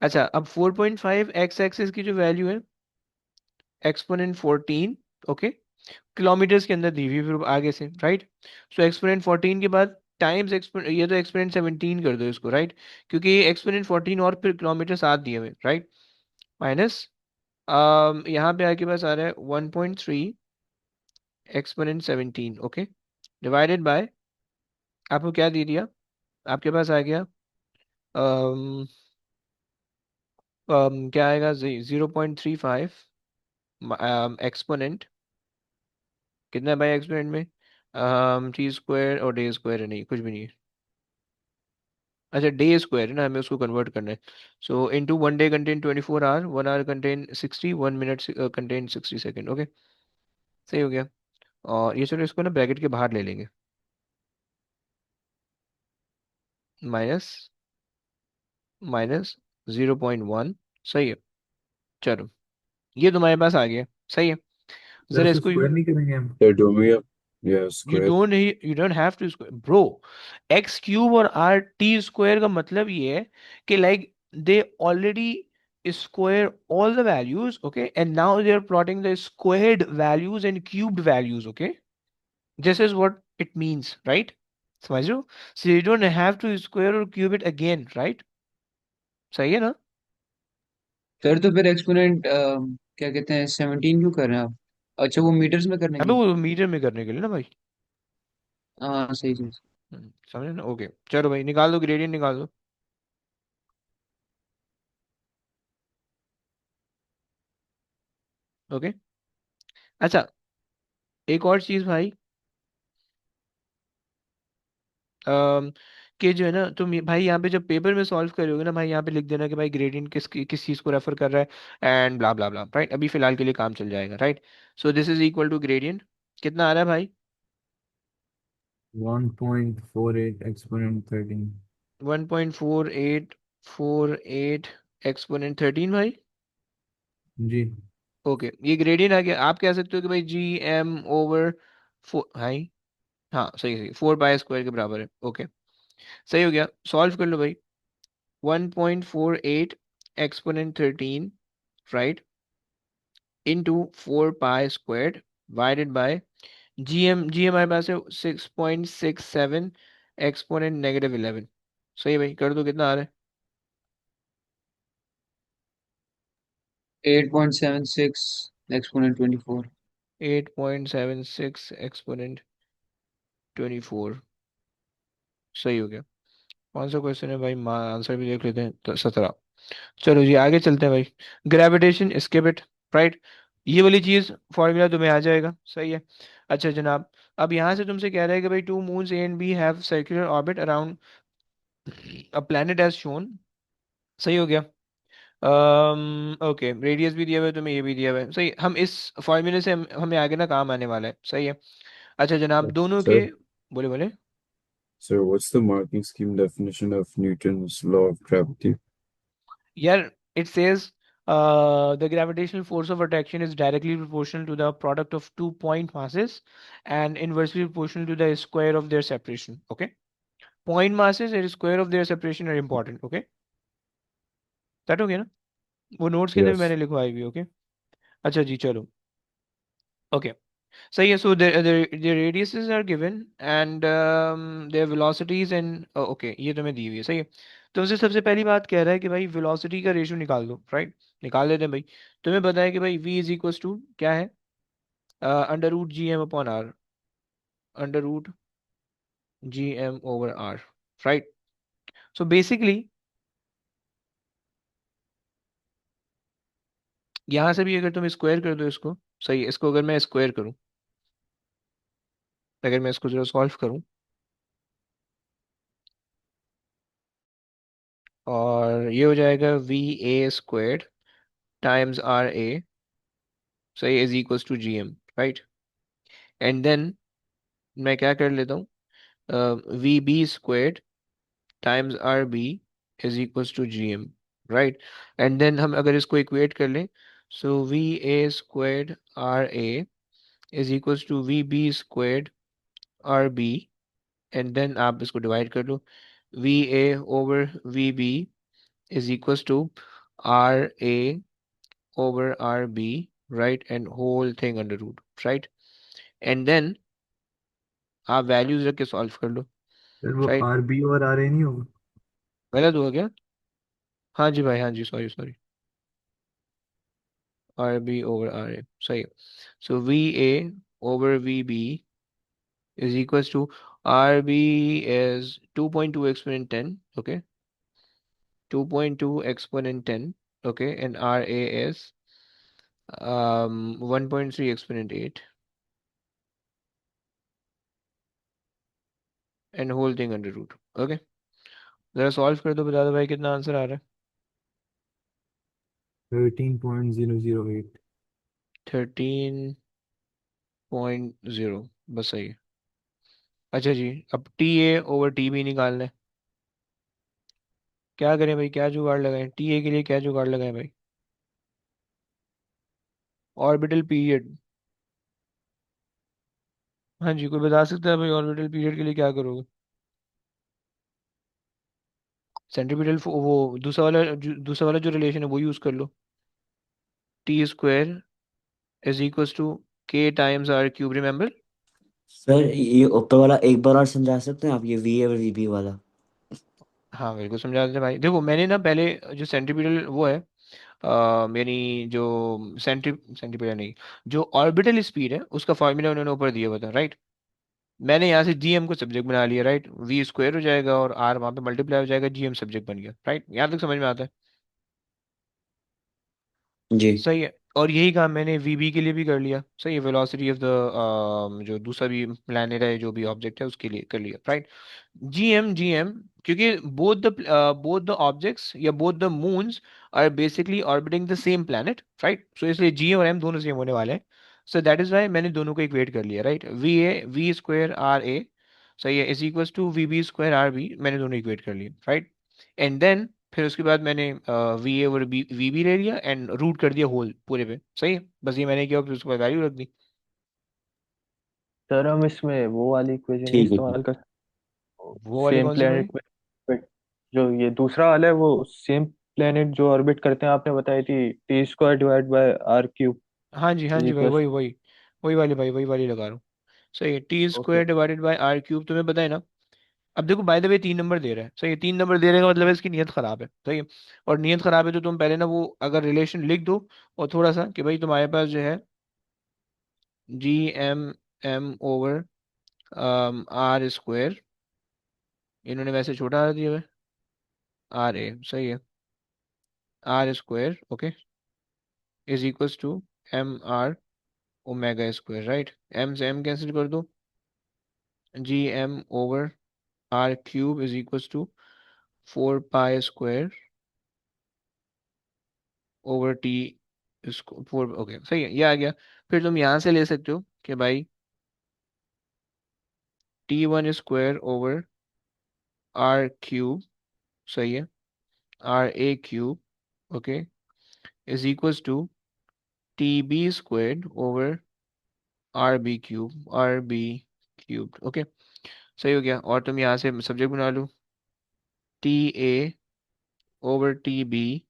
अच्छा, अब 4.5 एक्स एक्सिस की जो वैल्यू है, एक्सपोनेंट 14, ओके, किलोमीटर्स के अंदर दी हुई, फिर आगे से, राइट। सो एक्सपोनेंट 14 के बाद टाइम्स एक्सपोनेंट, ये तो एक्सपोनेंट 17 कर दो इसको, राइट, क्योंकि ये एक्सपोनेंट 14 और फिर किलोमीटर साथ दिए हुए, राइट, माइनस यहाँ पे आपके पास आ रहा है 1.3 एक्सपोनेंट 17, ओके, डिवाइडेड बाय, आपको क्या दे दिया, आपके पास आ गया um, क्या आएगा, 0.35 एक्सपोनेंट, कितना बाय एक्सपोनेंट में, टी स्क्वायर और डे स्क्वायर है, नहीं कुछ भी नहीं है, अच्छा डे स्क्वायर है ना, हमें उसको कन्वर्ट करना है। So into 1 day contain 24 hour, 1 hour contain 60, 1 minute contain 60 second, okay, सही हो गया। और ये चलो इसको ना ब्रैकेट के बाहर ले लेंगे, माइनस माइनस 0.1, सही है, चलो ये तुम्हारे पास आ गया, सही है। सर जरा इसको इसको स्क्वायर नहीं करेंगे हम? So do we have, yeah, you square. Don't you don't have to bro, x cube और आर टी स्क्वायर का मतलब ये है कि like they already square all the values, okay, and now they are plotting the squared values and cubed values, okay, this is what it means, right, समझ रहे हो, so you don't have to square or cube it again, right, सही है ना। Sir तो फिर exponent क्या कहते हैं 17 क्यों कर रहे हैं आप? अच्छा वो मीटर्स में करने के अबे लिए। वो मीटर में करने के लिए ना भाई। हाँ सही सही। समझे ना, ओके चलो भाई निकाल दो, ग्रेडियंट निकाल दो, ओके। अच्छा एक और चीज भाई, अम, कि जो है ना तुम भाई यहाँ पे जब पेपर में सॉल्व करोगे ना भाई, यहाँ पे लिख देना कि भाई ग्रेडियंट किस चीज को रेफर कर रहा है and blah blah blah, right, अभी फिलहाल के लिए काम चल जाएगा, right. So this is equal to gradient, कितना आ रहा है भाई, 1.48 exponent 13। 1.4848 एक्सपोनेंट 13 भाई, जी। ओके ये ग्रेडियंट आ गया। आप कह सकते हो कि भाई GM/4, भाई हाँ सही सही, 4 पाई स्क्वायर के बराबर है, ओके सही हो गया, सॉल्व कर लो भाई, 1.48 exponent 13, right, into 4 pi square divided by G हमारे पास है 6.67 एक्सपोनेंट -11, सही है भाई, कर दो, कितना आ रहा 8.76 एक्सपोनेंट 24। है, 8.76 एक्सपोनेंट 24, सही हो गया। कौन सा क्वेश्चन है भाई, आंसर भी देख लेते हैं, तो 17। चलो जी आगे चलते हैं भाई, ग्रेविटेशन स्किप इट, राइट, ये वाली चीज फॉर्मूला तुम्हें आ जाएगा, सही है। अच्छा जनाब, अब यहाँ से तुमसे कह रहा है कि भाई two moons a and b have circular orbit around a planet as shown, सही हो गया। ओके रेडियस भी दिया हुआ है तुम्हें, ये भी दिया हुआ है, सही, हम इस फॉर्मूले से हमें आगे ना काम आने वाला है, सही है। अच्छा जनाब दोनों के, Sir, बोले बोले, sir, what's the marking scheme definition of Newton's law of gravity? यार it says the gravitational force of attraction is directly proportional to the product of two point masses and inversely proportional to the square of their separation, okay, point masses and square of their separation are important, okay, that हो गया ना, वो notes के अंदर भी मैंने Yes. लिखवाई हुई, ओके। अच्छा जी चलो, ओके सही है, सो their radiuses are given and their velocities and okay ये तुम्हें दी हुई है, सही है। तुमसे सबसे पहली बात कह रहा है कि भाई वेलोसिटी का रेशियो निकाल दो, राइट, निकाल देते हैं भाई। तुम्हें पता है कि भाई v इज इक्वल टू क्या है, √GM/R, √GM/R, right. So basically यहाँ से भी अगर तुम स्क्वायर कर दो इसको, सही है, इसको अगर मैं स्क्वायर करूँ, अगर मैं इसको जरा सॉल्व करूँ, और ये हो जाएगा VA² टाइम्स RA, सही, is equals to GM, right, and then मैं क्या कर लेता हूँ, VB² times RB is equals to GM, right, and then हम अगर इसको इक्वेट कर लें, so VA² RA is equals to VB² RB, and then आप इसको डिवाइड कर लो, VA/VB is equals to RA/RB, right, and whole thing under root, right, and then आप वैल्यूज रख के सॉल्व कर लो, सर वो राइट, आर बी और आर ए नहीं होगा? गलत हो गया, हाँ जी भाई, हाँ जी, sorry sorry, RB over RA, सही है। So VA over VB is equals to RB is 2.2 exponent 10, okay, 2.2 exponent 10, okay, and RA is 1.3 exponent 8, and whole thing under root, okay। जरा सॉल्व कर दो, बता दो भाई कितना आंसर आ रहा है। 13.008. 13.0, बस सही है। अच्छा जी, अब TA ओवर TB निकालना है। क्या करें भाई, क्या जुगाड़ लगाएं TA के लिए, क्या जुगाड़ लगाएं भाई? Orbital period. हाँ जी, कोई बता सकता है भाई ऑर्बिटल पीरियड के लिए क्या करोगे? सेंट्रीपिटल वो दूसरा वाला जो रिलेशन है वो यूज कर लो। T² is equals to K times R³ remember. Sir ये ऊपर वाला एक बार और समझा सकते हैं आप, ये वी और वीबी वाला? हाँ बिल्कुल समझा देते भाई। देखो मैंने ना पहले जो सेंट्रीपिटल वो है, मेरी जो सेंट्रीपिटल नहीं, जो ऑर्बिटल स्पीड है उसका फॉर्मूला उन्होंने ऊपर दिया हुआ था, राइट। मैंने यहाँ से GM को सब्जेक्ट बना लिया, राइट। V² हो जाएगा और R वहाँ पे मल्टीप्लाई हो जाएगा, GM सब्जेक्ट बन गया, राइट। यहाँ तक समझ में आता है? जी। सही है। और यही काम मैंने VB के लिए भी कर लिया, सही है। वेलोसिटी ऑफ द जो दूसरा भी प्लैनेट है, जो भी ऑब्जेक्ट है उसके लिए कर लिया, राइट। GM क्योंकि both the objects या both the moons are basically orbiting the same planet, right? So इसलिए G और M दोनों सेम होने वाले हैं। So that is why मैंने दोनों को इक्वेट कर लिया, right? V² RA, सही है, is equals to VB² RB, मैंने दोनों इक्वेट कर लिए, राइट। एंड देन फिर उसके बाद मैंने VA और VB ले लिया एंड रूट कर दिया होल पूरे पे, सही है। बस ये मैंने किया, फिर उसके बाद वैल्यू रख दी। सर हम इसमें वो वाली इक्वेशन नहीं ठीक है। इस्तेमाल कर, वो वाली सेम कौन सी भाई? प्लेनेट में जो ये दूसरा वाला है वो सेम प्लेनेट जो ऑर्बिट करते हैं, आपने बताई थी T² / R³ हाँ इज जी भाई, इक्वल। वही वही वही वाली भाई, वही वाली लगा रहा हूँ। सही है, ओके। T² / R³ तुम्हें पता है ना। अब देखो बाय द वे 3 नंबर दे रहा है, सही है। 3 नंबर दे रहे का मतलब है इसकी नीयत खराब है, सही है। और नीयत खराब है तो तुम पहले ना वो अगर रिलेशन लिख दो, और थोड़ा सा कि भाई तुम्हारे पास जो है GM M R², इन्होंने वैसे छोटा दिया हुआ है, RA, सही है। R², okay, is equals to MR⍵², right. M से M कैंसिल कर दो, GM/R³ is equals to 4π² T इसको 4, ओके सही है, ये आ गया। फिर तुम यहाँ से ले सकते हो कि भाई T1² / R³, सही है, RA³, okay, is equals to TB² / RB³, okay, सही हो गया। और तुम यहाँ से सब्जेक्ट बना लो, TA/TB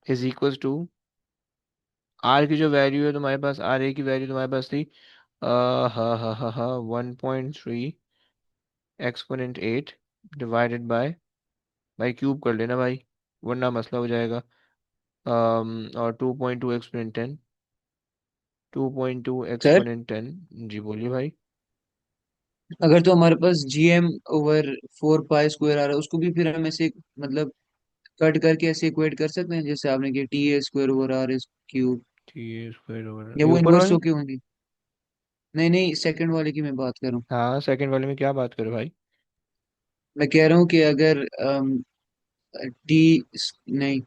is equals to R की जो वैल्यू है तुम्हारे पास, RA की वैल्यू तुम्हारे पास थी हा 1.3 एक्सपोनेंट 8 डिवाइडेड बाय, भाई क्यूब कर लेना भाई वरना मसला हो जाएगा। और 2.2 एक्सपोनेंट 10, 2.2 सर एक्सपोनेंट 10, जी बोलिए भाई। अगर तो हमारे पास GM/4 π² आ रहा है, उसको भी फिर हम ऐसे मतलब कट करके ऐसे इक्वेट कर सकते हैं जैसे आपने किया TA² / R³ T² या ये वो ऊपर इन्वर्स वाले। होके होंगे। नहीं नहीं, सेकंड वाले की मैं बात कर रहा हूँ। हाँ सेकंड वाले में क्या बात करो भाई? मैं कह रहा हूँ कि अगर टी नहीं,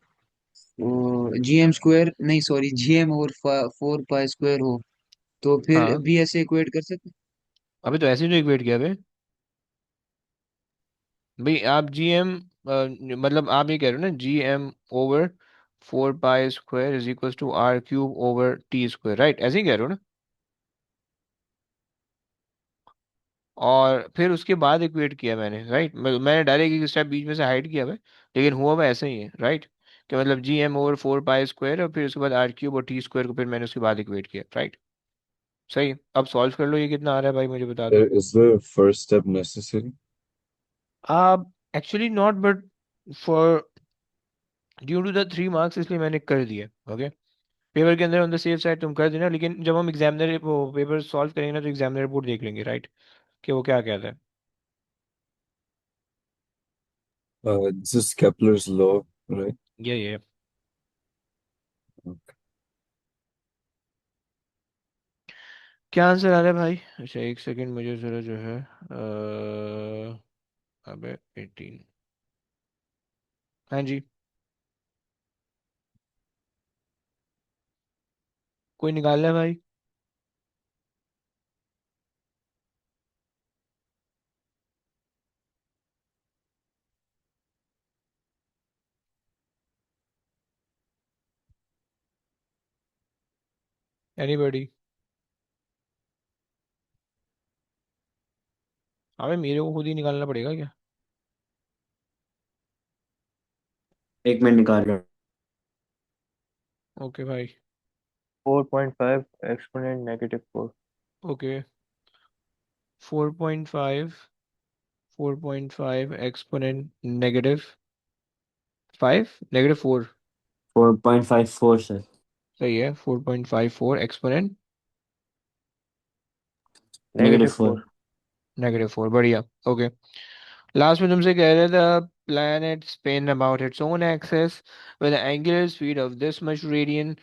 GM² नहीं सॉरी, GM/4 π² हो तो फिर हाँ भी ऐसे इक्वेट कर सकते अभी तो ऐसे ही तो इक्वेट किया भाई। भाई आप GM, मतलब आप ये कह रहे हो ना, GM/4 π² is equal to R³/T², right, ऐसे ही कह रहे हो ना। और फिर उसके बाद इक्वेट किया मैंने, राइट। मैंने डायरेक्ट एक स्टेप बीच में से हाइड किया हुआ है, लेकिन हुआ हुआ ऐसा ही है, राइट। कि मतलब GM/4 π² और फिर उसके बाद R³ और T² को फिर मैंने उसके बाद इक्वेट किया, राइट। सही, अब सॉल्व कर लो, ये कितना आ रहा है भाई मुझे बता दो। Is the first step necessary? आप actually not, but for due to the 3 marks इसलिए मैंने कर दिया, ओके। पेपर के अंदर ऑन द सेफ साइड तुम कर देना, लेकिन जब हम एग्जामिनर वो पेपर सॉल्व करेंगे ना तो एग्जामिनर रिपोर्ट देख लेंगे, राइट, कि वो क्या कहता है। This is Kepler's law, right? ये Okay. क्या आंसर आ रहा है भाई? अच्छा एक सेकंड, मुझे जरा जो है अबे 18। हाँ जी, कोई निकाल ले भाई। एनीबॉडी? अबे मेरे को खुद ही निकालना पड़ेगा क्या? एक मिनट निकाल रहा हूँ। ओके भाई। 4.5 एक्सपोनेंट -4। Okay, 4.5, 4.5 exponent -5, -4। 4.54 सर। सही है, 4.54 एक्सपोनेंट नेगेटिव -4। फोर -4। बढ़िया। ओके, लास्ट में तुमसे कह रहे थे planet spin about its own axis with an angular speed of this much radian.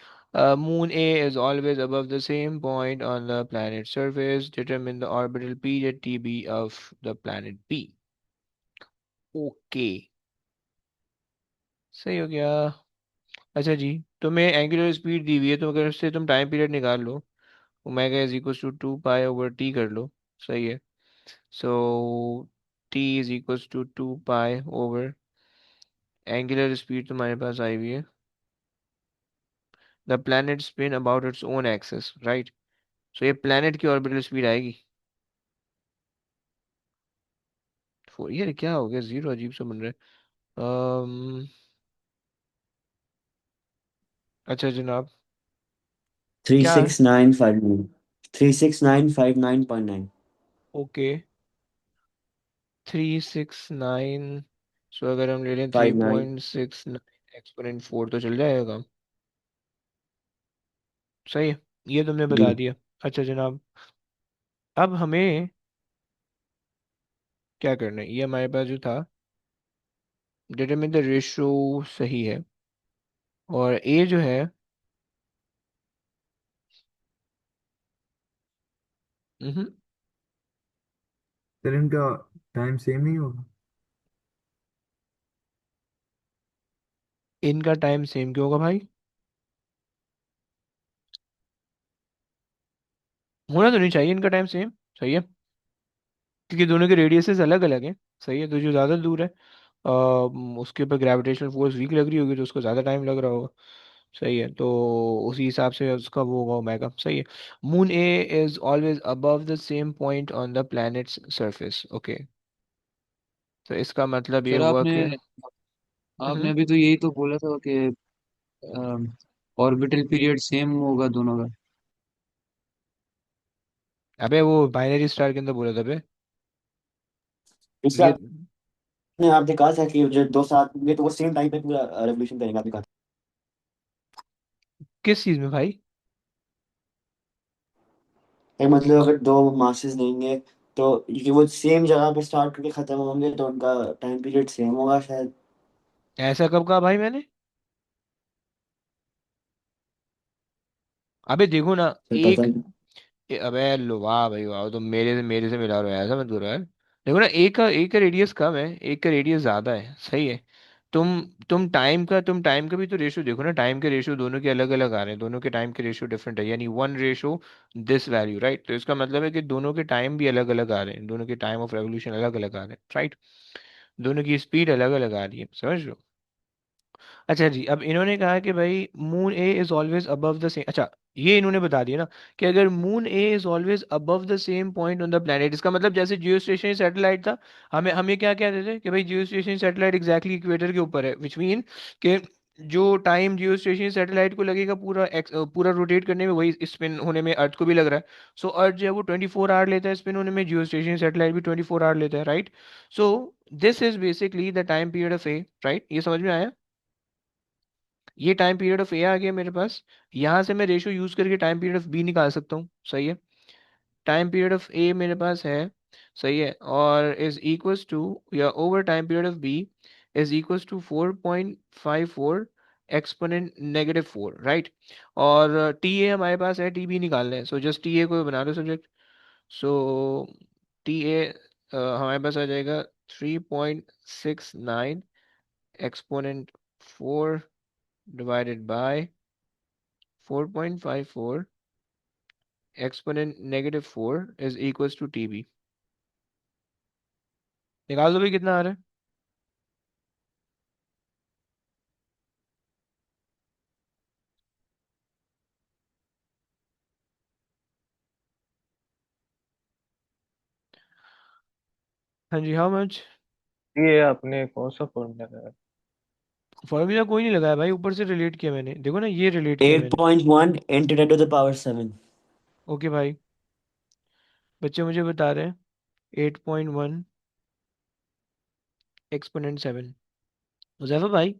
Moon A is always above the same point on the planet's surface. Determine the orbital period TB of the planet B. Okay, सही हो गया। अच्छा जी, तुम्हें angular speed दी हुई है तो अगर उससे तुम टाइम पीरियड निकाल लो, omega is equal to 2 pi over T कर लो। सही है। So T is equal to 2 pi over, angular speed तुम्हारे पास आई हुई है, the planet spin about its own axis, right. So ये प्लैनेट की ऑर्बिटल स्पीड आएगी। यार क्या हो गया, जीरो अजीब सा बन रहा है। अच्छा जनाब, थ्री क्या? Six nine five nine 36959.9। Okay, 369। सो अगर हम ले लें three 59। Point six nine exponent four तो चल जाएगा काम। सही है, ये तुमने जी। बता दिया। अच्छा जनाब, अब हमें क्या करना है, ये हमारे पास जो था डिटरमिन द रेशो सही है, और ए जो है हम्म, सर इनका टाइम सेम नहीं होगा? इनका टाइम सेम क्यों होगा भाई? होना तो नहीं चाहिए इनका टाइम सेम। सही है, क्योंकि दोनों के रेडियसेस अलग अलग हैं। सही है, तो जो ज़्यादा दूर है उसके ऊपर ग्रेविटेशनल फोर्स वीक लग रही होगी तो उसको ज़्यादा टाइम लग रहा होगा। सही है, तो उसी हिसाब से उसका वो होगा ओमेगा। सही है। Moon A is always above the same point on the planets surface. Okay, तो इसका मतलब ये सर हुआ आपने कि आपने अभी तो यही तो बोला था कि ऑर्बिटल पीरियड सेम होगा दोनों का। अबे वो बाइनरी स्टार के अंदर बोला था बे। इसलिए ये आपने कहा था कि जो दो साथ में तो वो सेम टाइम पे पूरा रेवोल्यूशन करेंगे, आपने कहा था। किस चीज़ में भाई? मतलब अगर दो मासेस देंगे तो ये वो सेम जगह पे स्टार्ट करके खत्म होंगे तो उनका टाइम पीरियड सेम होगा शायद। ऐसा कब कहा भाई मैंने? अबे देखो ना, फिर पता एक नहीं। अबे लो वाह भाई वाह, तुम मेरे से मिला रहे हो, ऐसा मत करो यार। देखो ना, एक का रेडियस कम है, एक का रेडियस ज्यादा है। सही है। तुम टाइम का भी तो रेशियो देखो ना, टाइम के रेशियो दोनों के अलग अलग आ रहे हैं, दोनों के टाइम के रेशियो डिफरेंट है, यानी 1:this वैल्यू, राइट। तो इसका मतलब है कि दोनों के टाइम भी अलग अलग आ रहे हैं, दोनों के टाइम ऑफ रेवोल्यूशन अलग अलग आ रहे हैं, राइट। दोनों की स्पीड अलग अलग आ रही है, समझ लो। अच्छा जी, अब इन्होंने कहा कि भाई moon A is always above the same. अच्छा, ये इन्होंने बता दिया ना कि अगर moon A is always above the same point on the planet, इसका मतलब जैसे जियो स्टेशनरी सैटेलाइट था, हमें क्या कहते थे कि भाई जियो स्टेशनरी सैटेलाइट एग्जैक्टली इक्वेटर के ऊपर है, विच मीन कि जो टाइम जियो स्टेशनरी सैटेलाइट को लगेगा पूरा रोटेट करने में, वही स्पिन होने में अर्थ को भी लग रहा है। सो अर्थ जो है वो 24 आवर लेता है स्पिन होने में, जियो स्टेशनरी सैटेलाइट भी 24 आवर लेता है, right. So this is basically the time period of A, right. ये समझ में आया? ये टाइम पीरियड ऑफ ए आ गया मेरे पास। यहाँ से मैं रेशियो यूज करके टाइम पीरियड ऑफ बी निकाल सकता हूँ, सही है। टाइम पीरियड ऑफ ए मेरे पास है, सही है, और इज इक्वल्स टू या over time period of b is equals to 4.54 exponent -4, राइट। और टी ए हमारे पास है, टी बी निकालना है, सो जस्ट टी ए को बना दो सब्जेक्ट। सो टी ए हमारे पास आ जाएगा 3.69 exponent 4 divided by 4.54 exponent -4 is equals to t b. निकाल दो भाई, कितना आ रहा है। हाँ जी, हाउ मच। ये आपने कौन सा फॉर्मूला लगाया? फॉर्मूला कोई नहीं लगाया भाई, ऊपर से रिलेट किया मैंने, देखो ना, ये रिलेट किया मैंने। 8.1 into 10 to the power 7। Okay भाई, बच्चे मुझे बता रहे हैं 8.1 एक्सपोनेंट 7। मुजफ्फर भाई,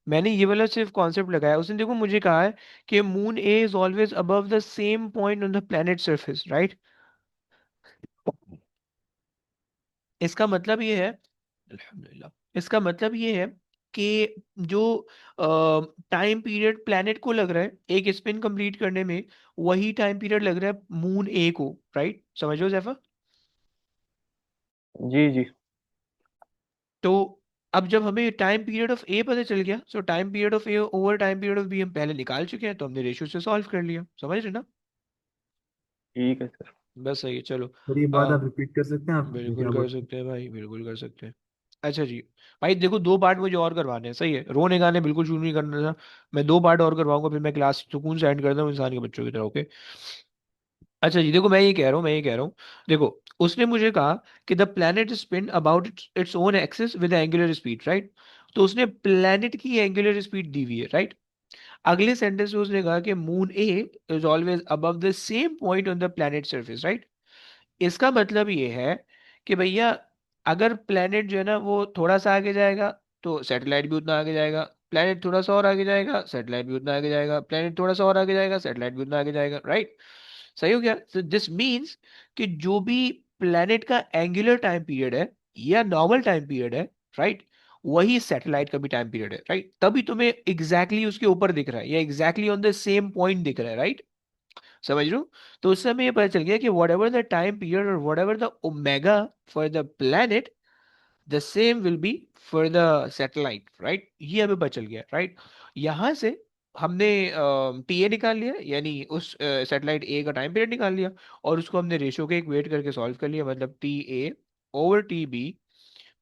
मैंने ये वाला सिर्फ कॉन्सेप्ट लगाया, उसने देखो मुझे कहा है कि moon A is always above the same point on the planet surface, right. इसका मतलब ये है, अल्हम्दुलिल्लाह, इसका मतलब ये है कि जो टाइम पीरियड प्लैनेट को लग रहा है एक स्पिन कंप्लीट करने में, वही टाइम पीरियड लग रहा है मून ए को, राइट। समझ लो जैफा। जी जी। तो अब जब हमें टाइम पीरियड ऑफ ए पता चल गया, so time period of a over time period of b हम पहले निकाल चुके हैं, तो हमने रेशियो से सॉल्व कर लिया, समझ रहे ना। ठीक है सर। बस सही है, चलो। सर ये बात आ, आप रिपीट कर सकते हैं, आप बिल्कुल क्या कर बोल सकते हैं भाई, बिल्कुल कर सकते हैं। अच्छा जी, भाई देखो, दो पार्ट मुझे और करवाने हैं, सही है, रोने गाने बिल्कुल शुरू नहीं करना था। मैं दो पार्ट और करवाऊंगा, फिर मैं क्लास सुकून से एंड करता हूँ इंसान के बच्चों की तरह, ओके। अच्छा जी, देखो मैं ये कह रहा हूँ, मैं ये कह रहा हूँ, देखो, उसने मुझे कहा कि the planet spin about its own axis with angular speed, right. तो उसने प्लैनेट की एंगुलर स्पीड दी हुई है, राइट। अगले सेंटेंस में उसने कहा कि moon A is always above the same point on the planet surface, right. इसका मतलब ये है कि भैया, अगर प्लेनेट जो है ना वो थोड़ा सा आगे जाएगा, तो सैटेलाइट भी उतना आगे जाएगा। प्लेनेट थोड़ा सा और आगे जाएगा, सैटेलाइट भी उतना आगे जाएगा। प्लेनेट थोड़ा सा और आगे जाएगा, सैटेलाइट भी उतना आगे जाएगा, राइट। सही हो गया। तो दिस मीन्स कि जो भी प्लेनेट का एंगुलर टाइम पीरियड है या नॉर्मल टाइम पीरियड है, राइट, वही सैटेलाइट का भी टाइम पीरियड है, राइट। तभी तुम्हें एग्जैक्टली उसके ऊपर दिख रहा है, या exactly on the same point दिख रहा है, राइट। समझ लो। तो उससे हमें ये पता चल गया कि whatever the time period और whatever the omega for the planet, the same will be for the satellite, right. ये हमें पता चल गया, राइट। यहाँ से हमने टी ए निकाल लिया, यानी उस सैटेलाइट ए का टाइम पीरियड निकाल लिया, और उसको हमने रेशियो के इक्वेट करके सॉल्व कर लिया, मतलब t a over t b,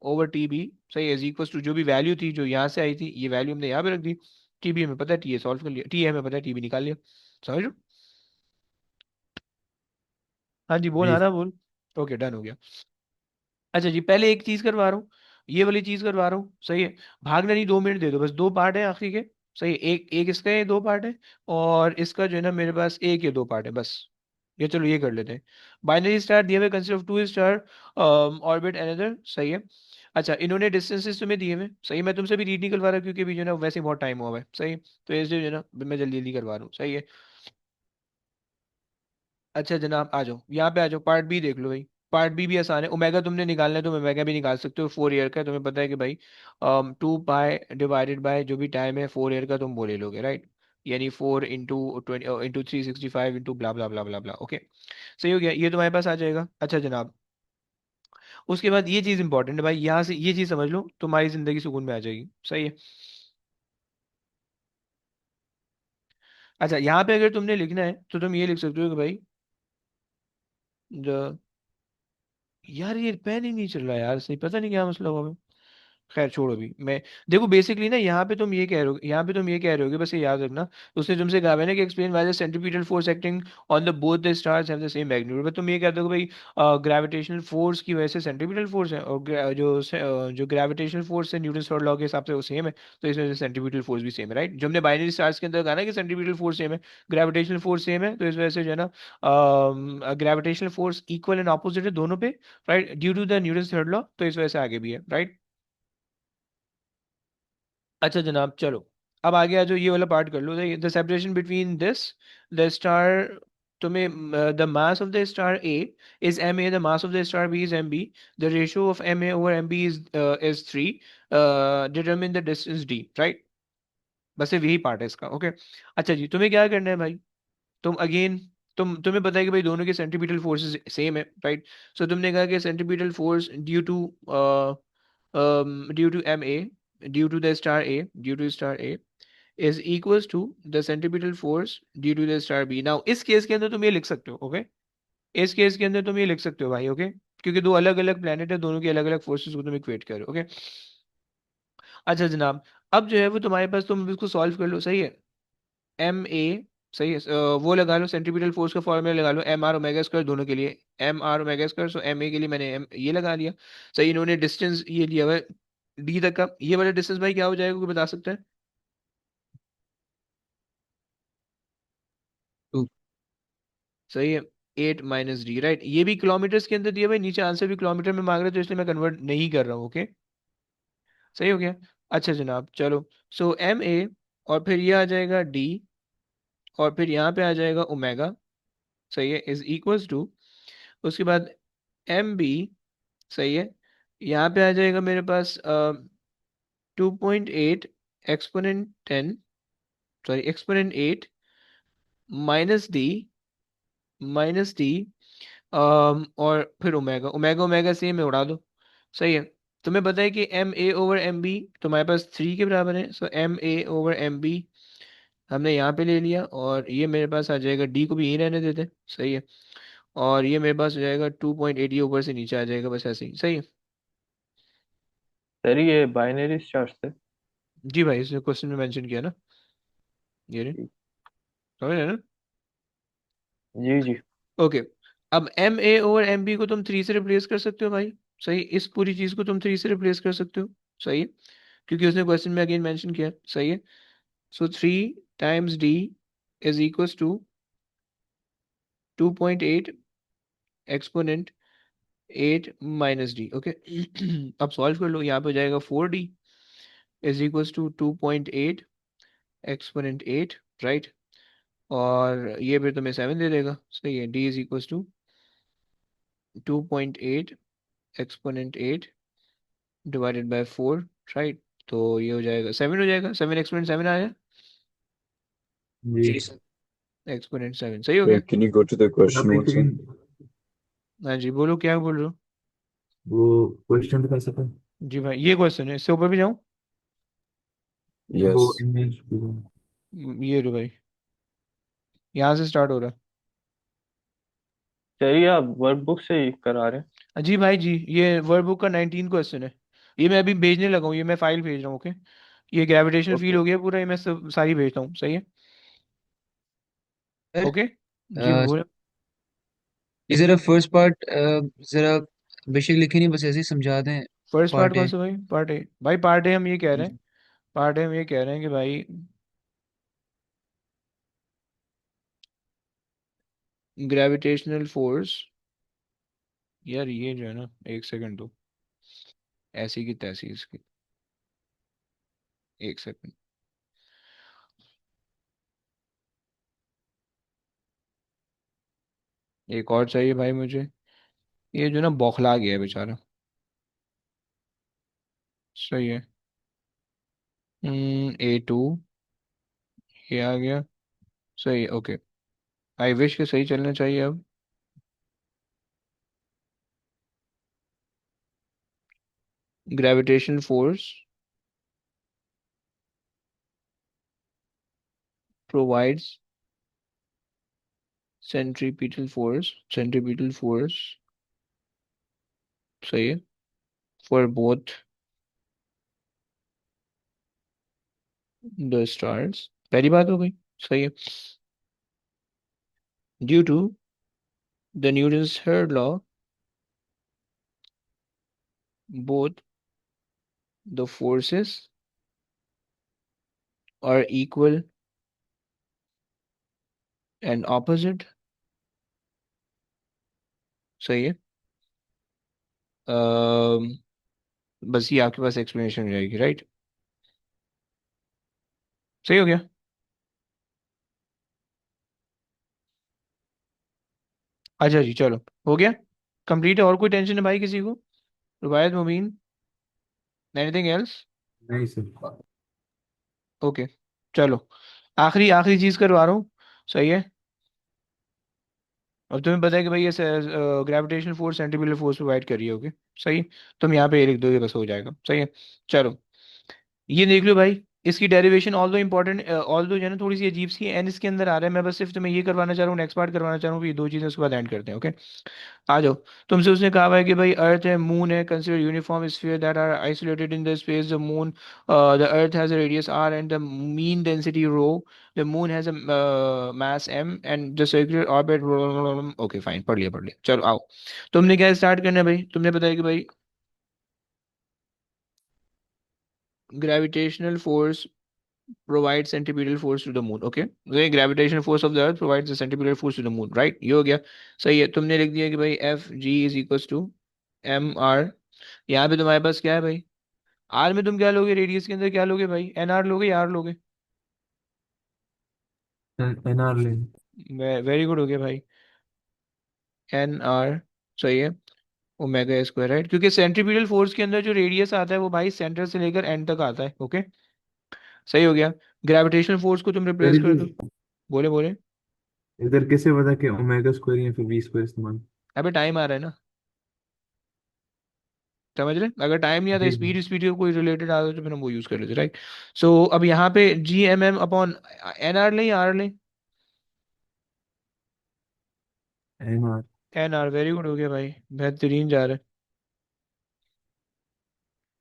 over t b, सही, इज इक्वल टू जो भी वैल्यू थी जो यहाँ से आई थी, ये वैल्यू हमने यहाँ पे रख दी। टी बी हमें पता है, टी ए सॉल्व कर लिया, टी ए हमें पता है, टी बी निकाल लिया। समझ लो। हाँ जी, बोल, जी। हाँ ना बोल। ओके, डन हो गया। अच्छा जी, पहले एक चीज करवा रहा हूँ, ये वाली चीज करवा रहा हूँ, सही है। भागना नहीं, 2 मिनट दे दो बस, दो पार्ट है आखिरी के, सही है। एक एक इसका है, दो पार्ट है, और इसका जो है ना मेरे पास एक या दो पार्ट है बस। ये चलो ये कर लेते हैं। बाइनरी स्टार दिए हुए, consider of two star orbit another, सही है। अच्छा, इन्होंने डिस्टेंसेस तुम्हें दिए हुए, सही। मैं तुमसे भी रीड नहीं करवा रहा क्योंकि अभी जो है ना वैसे ही बहुत टाइम हुआ है, सही। तो इसलिए जो है ना मैं जल्दी जल्दी करवा रहा हूँ, सही है। अच्छा जनाब, आ जाओ यहाँ पे, आ जाओ, पार्ट बी देख लो भाई। पार्ट बी भी आसान है, ओमेगा तुमने निकालना है तो ओमेगा भी निकाल सकते हो, 4 ईयर का है, तुम्हें पता है कि भाई 2 पाई डिवाइडेड बाय जो भी टाइम है 4 ईयर का, तुम वो ले लोगे, राइट। यानी 4 इंटू 20 इंटू 365 इंटू ब्ला ब्ला ब्ला ब्ला ब्ला, ओके। सही हो गया, ये तुम्हारे पास आ जाएगा। अच्छा जनाब, उसके बाद ये चीज़ इंपॉर्टेंट है भाई, यहाँ से ये चीज़ समझ लो, तुम्हारी जिंदगी सुकून में आ जाएगी, सही है। अच्छा, यहाँ पे अगर तुमने लिखना है तो तुम ये लिख सकते हो कि भाई द, यार ये पेन ही नहीं चल रहा यार, सही पता नहीं क्या मसला हुआ। खैर छोड़ो भी, मैं, देखो बेसिकली ना यहाँ पे तुम ये कह रहे हो, यहाँ पे तुम ये कह रहे होगे, बस ये याद रखना। उसने तुमसे कहा है ना कि explain why the centripetal force acting on the both the stars have the same magnitude, पर तुम ये कहते हो कि भाई ग्रेविटेशनल फोर्स की वजह से सेंट्रीपिटल फोर्स है, और जो ग्रेविटेशनल फोर्स है न्यूटन थर्ड लॉ के हिसाब से वो सेम है, तो इस वजह से सेंट्रीपिटल फोर्स भी सेम है, राइट। जो हमने बाइनरी स्टार्स के अंदर कहा ना कि सेंट्रीपिटल फोर्स सेम है, ग्रेविटेशनल फोर्स सेम है, तो इस वजह से जो है ना gravitational force equal and opposite है दोनों पे, right, due to the Newton third law, तो इस वजह से आगे भी है, राइट। अच्छा जनाब चलो, अब आगे आ जाओ, ये वाला पार्ट कर लो। The separation between this, the star, तुम्हें the mass of the star A is M A, the mass of the star B is M B, the ratio of M A over M B is 3, determine the distance D, right. बस सिर्फ यही part है इसका, okay. अच्छा जी, तुम्हें क्या करना है भाई, तुम अगेन, तुम्हें पता है कि भाई दोनों के सेंट्रीपिटल फोर्सेस सेम है, राइट। सो तुमने कहा कि centripetal force due to M A, due to the star A, due to star A is equals to the centripetal force due to the star B. Now इस case के अंदर तुम ये लिख सकते हो, ओके। इस केस के अंदर तुम ये लिख सकते हो भाई, ओके, क्योंकि दो अलग अलग प्लेनेट है, दोनों के अलग अलग फोर्सेस को तुम इक्वेट करो, ओके। अच्छा जनाब, अब जो है वो तुम्हारे पास, तुम इसको सॉल्व कर लो, सही है। एम ए, सही है, वो लगा लो, सेंट्रीपिटल फोर्स का फॉर्मूला लगा लो, एम आर ओमेगा स्क्वायर दोनों के लिए, M are omega square. So M A के लिए मैंने एम ये लगा लिया, सही। इन्होंने डिस्टेंस ये लिया हुआ है डी तक का, ये वाला डिस्टेंस भाई क्या हो जाएगा, कोई बता सकता है? टू। सही है, 8 - डी, राइट। ये भी किलोमीटर्स के अंदर दिया भाई, नीचे आंसर भी किलोमीटर में मांग रहे, तो इसलिए मैं कन्वर्ट नहीं कर रहा हूँ, ओके। सही हो गया। अच्छा जनाब चलो, सो एम ए, और फिर ये आ जाएगा डी, और फिर यहाँ पे आ जाएगा ओमेगा, सही है, इज इक्वल्स टू, उसके बाद एम बी, सही है, यहाँ पे आ जाएगा मेरे पास 2.8 exponent 10, sorry exponent 8 minus D, और फिर ओमेगा, ओमेगा ओमेगा सेम में उड़ा दो, सही है। तुम्हें पता है कि M A over M B तुम्हारे पास 3 के बराबर है, so M A over M B हमने यहाँ पे ले लिया, और ये मेरे पास आ जाएगा, डी को भी यहीं रहने देते, सही है। और ये मेरे पास हो जाएगा 2.8, ये ऊपर से नीचे आ जाएगा, बस ऐसे ही, सही है। सर ये बाइनरी स्टार्स थे। जी भाई, इसने क्वेश्चन में मेंशन किया ना, ये रे, समझ रहे हैं ना? जी जी। ओके। अब M A over M B को तुम 3 से रिप्लेस कर सकते हो भाई, सही। इस पूरी चीज को तुम 3 से रिप्लेस कर सकते हो, सही है, क्योंकि उसने क्वेश्चन में अगेन मेंशन किया, सही है। So 3 times D is equals to 2.8 exponent 8 - D, okay. अब सॉल्व कर लो, यहाँ पे हो जाएगा 4D is equals to 2.8 exponent 8, right. और ये फिर तुम्हें 7 दे देगा, सही है। D is equals to 2.8 exponent 8 divided by 4, right. तो ये हो जाएगा 7, हो जाएगा 7 एक्सपोनेंट 7 आया, जी। जी सर। एक्सपोनेंट 7, सही हो गया। Can you go to the question आप एक once again? सेकंड, हाँ जी, बोलो क्या बोल रहे हो? वो क्वेश्चन दिखा सकते हैं? जी भाई, ये क्वेश्चन है, इससे ऊपर भी जाऊँ? वो Yes. इमेज। ये लो भाई, यहाँ से स्टार्ट हो रहा चलिए आप वर्कबुक से ही करा रहे हैं। है। जी भाई जी, ये वर्ड बुक का 19 क्वेश्चन है, ये मैं अभी भेजने लगा हूँ, ये मैं फाइल भेज रहा हूँ, ओके। ये ग्रेविटेशनल फील ओके। हो गया पूरा, ये मैं सब सारी भेजता हूँ, सही है, सर ओके। जी बोलो। ये जरा फर्स्ट पार्ट जरा बेशक लिखे नहीं, बस ऐसे ही समझा दें। फर्स्ट पार्ट पार्ट कौन है। सा भाई? पार्ट ए भाई, पार्ट ए हम ये कह जी रहे हैं, सर। पार्ट ए हम ये कह रहे हैं कि भाई ग्रेविटेशनल फोर्स, यार ये जो है ना, एक सेकंड दो, ऐसी की तैसी इसकी, एक सेकंड। एक और चाहिए भाई मुझे, ये जो ना बौखला गया है बेचारा, सही है। A2, ये आ गया, सही है, ओके। आई विश के सही चलना चाहिए अब। Gravitation force provides centripetal force, सही है, फॉर बोथ द स्टार्स, पहली बात हो गई, सही है। Due to the Newton's third law, both the forces are equal and opposite, सही है। अम, बस ये आपके पास एक्सप्लेनेशन रहेगी, राइट। सही हो गया। अच्छा जी चलो, हो गया कंप्लीट है। और कोई टेंशन है भाई किसी को? रुबायत, मुबीन, एनीथिंग एल्स? नहीं सर। ओके चलो, आखिरी आखिरी चीज करवा रहा हूँ। सही है। और तुम्हें पता है कि भाई ये gravitational force centripetal force provide कर रही है। ओके सही है। तुम यहाँ पे ये लिख दोगे बस हो जाएगा। सही है। चलो ये देख लो भाई, इसकी डेरिवेशन ऑल दो इंपॉर्टेंट, ऑल दो जो है ना थोड़ी सी अजीब सी एन इसके अंदर आ रहा है। मैं बस सिर्फ तुम्हें ये करवाना चाह रहा हूँ, नेक्स्ट पार्ट करवाना चाह रहा हूँ, ये दो चीजें उसके बाद एंड करते हैं। ओके आ जाओ। तुमसे उसने कहा हुआ है कि भाई अर्थ है, मून है, consider uniform sphere that are isolated in the space. The moon, the earth has a radius r and the mean density rho. The moon has a mass m and the circular orbit. Okay fine, पढ़ लिया पढ़ लिया। चलो आओ, तुमने क्या start करना है भाई? तुमने बताया कि भाई gravitational force provides centripetal force to the moon. Okay, the gravitational force of the earth provides the centripetal force to the moon, right? ये हो गया। सही है। तुमने लिख दिया कि भाई F G is equal to M R. यहाँ पे तुम्हारे पास क्या है भाई? आर में तुम क्या लोगे? रेडियस के अंदर क्या लोगे भाई? एन आर लोगे या आर लोगे? एनआर लें। वेरी गुड हो गया भाई, एन आर। सही है। ओमेगा स्क्वायर, राइट, क्योंकि सेंट्रीपिटल फोर्स के अंदर जो रेडियस आता है वो भाई सेंटर से लेकर एंड तक आता है। ओके सही हो गया। ग्रेविटेशनल फोर्स को तुम सर रिप्लेस कर दो। बोले बोले। इधर कैसे पता कि ओमेगा स्क्वायर या फिर वी स्क्वायर इस्तेमाल? अबे टाइम आ रहा है ना, समझ रहे? अगर टाइम नहीं आता, जी स्पीड स्पीड का कोई रिलेटेड आता तो फिर हम वो यूज कर लेते, राइट? सो अब यहाँ पे G M M upon N R लें या आर लें? NR. N R, very good हो गया भाई, बेहतरीन जा रहा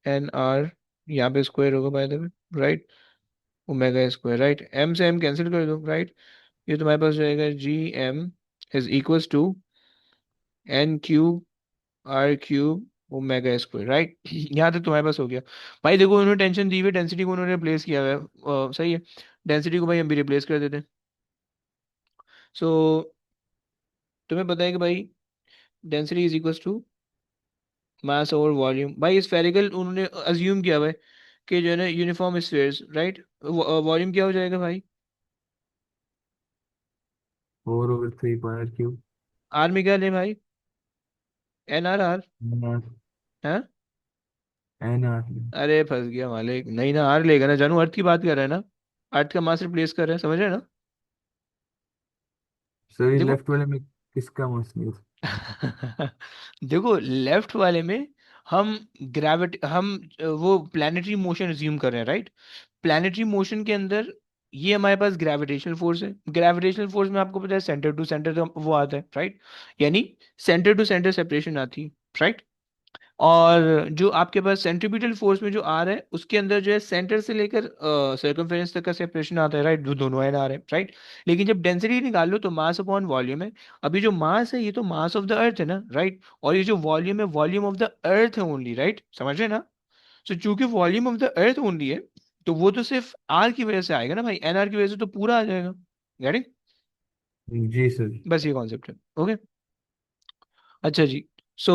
है। एन आर यहाँ पे स्क्वायर होगा by the way, right? Omega square, right? M से एम कैंसिल कर दो, राइट? ये तुम्हारे पास जाएगा G M is equals to N cube R cube omega square, right? यहाँ तक तुम्हारे पास हो गया। भाई देखो उन्होंने टेंशन दी हुई, डेंसिटी को उन्होंने रिप्लेस किया हुआ है। सही है। डेंसिटी को भाई हम भी रिप्लेस कर देते हैं। सो तुम्हें पता है कि भाई density is equal to mass over volume. भाई स्फेरिकल उन्होंने अज्यूम किया हुआ है कि जो है ना यूनिफॉर्म स्फीयर्स, राइट? वॉल्यूम क्या हो जाएगा भाई? 4/3 पाई r क्यूब। आर में क्या लें भाई? N R R? एनआर। है? एनआर। अरे फंस गया मालिक, नहीं ना आर लेगा ना जानू, अर्थ की बात कर रहा है ना, अर्थ का मास रिप्लेस कर रहे हैं, समझ रहे हैं ना? सर ये देखो लेफ्ट वाले में किसका मास नहीं होता? देखो लेफ्ट वाले में हम हम वो प्लानिटरी मोशन अज्यूम कर रहे हैं, राइट? प्लानिटरी मोशन के अंदर ये हमारे पास ग्रेविटेशनल फोर्स है। ग्रेविटेशनल फोर्स में आपको पता है सेंटर टू सेंटर वो आता है, राइट? यानी सेंटर टू सेंटर सेपरेशन आती है, राइट? और जो आपके पास सेंट्रीपिटल फोर्स में जो आ रहा है उसके अंदर जो है सेंटर से लेकर सर्कमफेरेंस तक का सेपरेशन आता है, राइट? जो दोनों एंड आ रहे हैं, राइट? लेकिन जब डेंसिटी निकाल लो तो मास अपॉन वॉल्यूम है। अभी जो मास है ये तो मास ऑफ द अर्थ है ना, राइट? और ये जो वॉल्यूम है, वॉल्यूम ऑफ द अर्थ है ओनली, राइट? समझ रहे हैं ना? सो चूंकि volume of the earth only है तो वो तो सिर्फ आर की वजह से आएगा ना भाई, एन आर की वजह से तो पूरा आ जाएगा। गेटिंग? जी सर। बस ये कॉन्सेप्ट है। ओके अच्छा जी। सो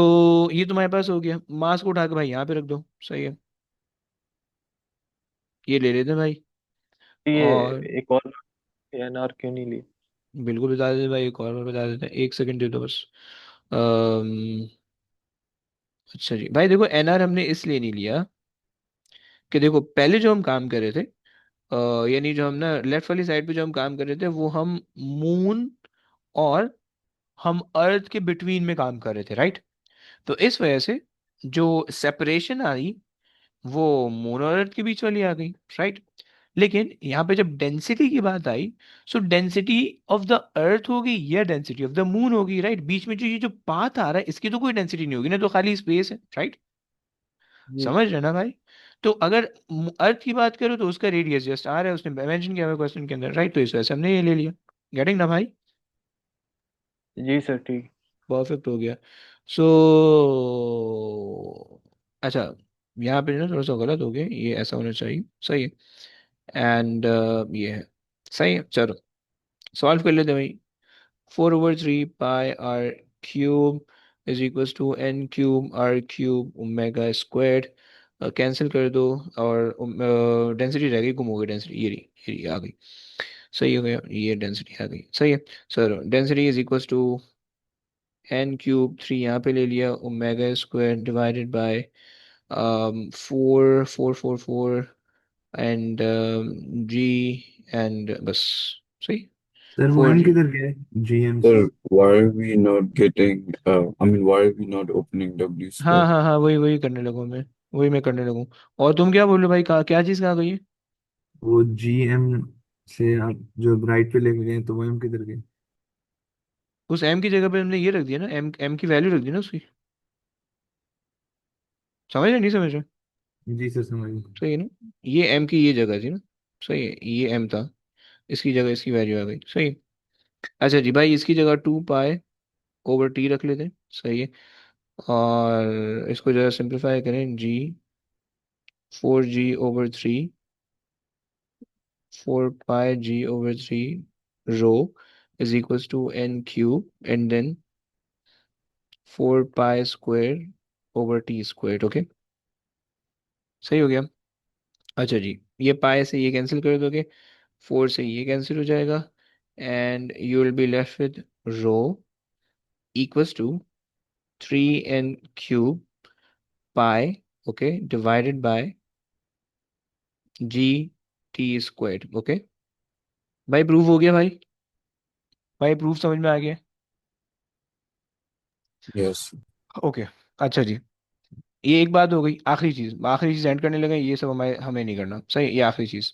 ये तुम्हारे पास हो गया, मास को उठा के भाई यहाँ पे रख दो। सही है, ये ले लेते हैं भाई। ये और एक और एनआर क्यों नहीं ली? बिल्कुल बता देते भाई, एक और बार बता देते हैं, एक सेकंड दे दो बस। अम्म, अच्छा जी भाई देखो, एनआर हमने इसलिए नहीं लिया कि देखो पहले जो हम काम कर रहे थे, यानी जो हम ना लेफ्ट वाली साइड पे जो हम काम कर रहे थे वो हम मून और हम अर्थ के बिटवीन में काम कर रहे थे, राइट? तो इस वजह से जो सेपरेशन आई वो मून और अर्थ के बीच वाली आ गई, राइट? लेकिन यहाँ पे जब डेंसिटी की बात आई, so density of the earth होगी या डेंसिटी ऑफ द मून होगी, राइट? बीच में जो ये जो पाथ आ रहा है इसकी तो कोई डेंसिटी नहीं होगी ना, तो खाली स्पेस है, राइट? जी समझ रहे ना भाई? तो अगर अर्थ की बात करो तो उसका रेडियस जस्ट आ रहा है, उसने मेंशन किया हुआ क्वेश्चन के अंदर, राइट? तो इस वजह से हमने ये ले लिया। गेटिंग ना भाई? जी सर ठीक। परफेक्ट हो गया। सो अच्छा, यहाँ पे ना थोड़ा सा गलत हो गया, ये ऐसा होना चाहिए। सही है। एंड ये है। सही है चलो, सॉल्व कर लेते हैं भाई। 4/3 pi r cube is equals to N cube R cube omega squared. Cancel कर दो, और डेंसिटी रह गई, गुम हो गई डेंसिटी, ये रही। ये आ गई, सही हो गया, ये डेंसिटी आ गई, सही है। Sir density is equal to N cube, 3 यहाँ पे ले लिया, omega square divided by 4 4 4 4 and G and बस, सही। सर वो फोर एम जी किधर गया है, GM से? Sir, why are we not getting, I mean, why are we not opening W हाँ square? हाँ हाँ, वही वही करने लगूँ मैं, वही मैं करने लगूँ। और तुम क्या बोल रहे हो भाई, कहा क्या चीज़ कहाँ गई है? वो GM से आप जो राइट पे लेके गए तो वो एम किधर गए? उस एम की जगह पे हमने ये रख दिया ना, एम एम की वैल्यू रख दी ना उसकी, समझ रहे नहीं समझ रहे? जी सर समझ गए। सही है ना, ये एम की ये जगह थी ना, सही है, ये एम था, इसकी जगह इसकी वैल्यू आ गई, सही है। अच्छा जी भाई, इसकी जगह 2 पाई ओवर टी रख लेते हैं, सही है। और इसको जरा सिंप्लीफाई करें, G 4g/3, 4 pi g/3 rho is equals to N cube and then 4 pi square T square, okay, सही हो गया। अच्छा जी, ये पाई से ये कैंसिल कर दोगे, 4 से ये कैंसिल हो जाएगा, and you will be left with rho equals to 3n³ pi, okay, divided by g/t², okay. भाई प्रूफ हो गया भाई, भाई प्रूफ समझ में आ गया? Yes. ओके। अच्छा जी, ये एक बात हो गई, आखिरी चीज एंड करने लगे, ये सब हमें हमें नहीं करना, सही, ये आखिरी चीज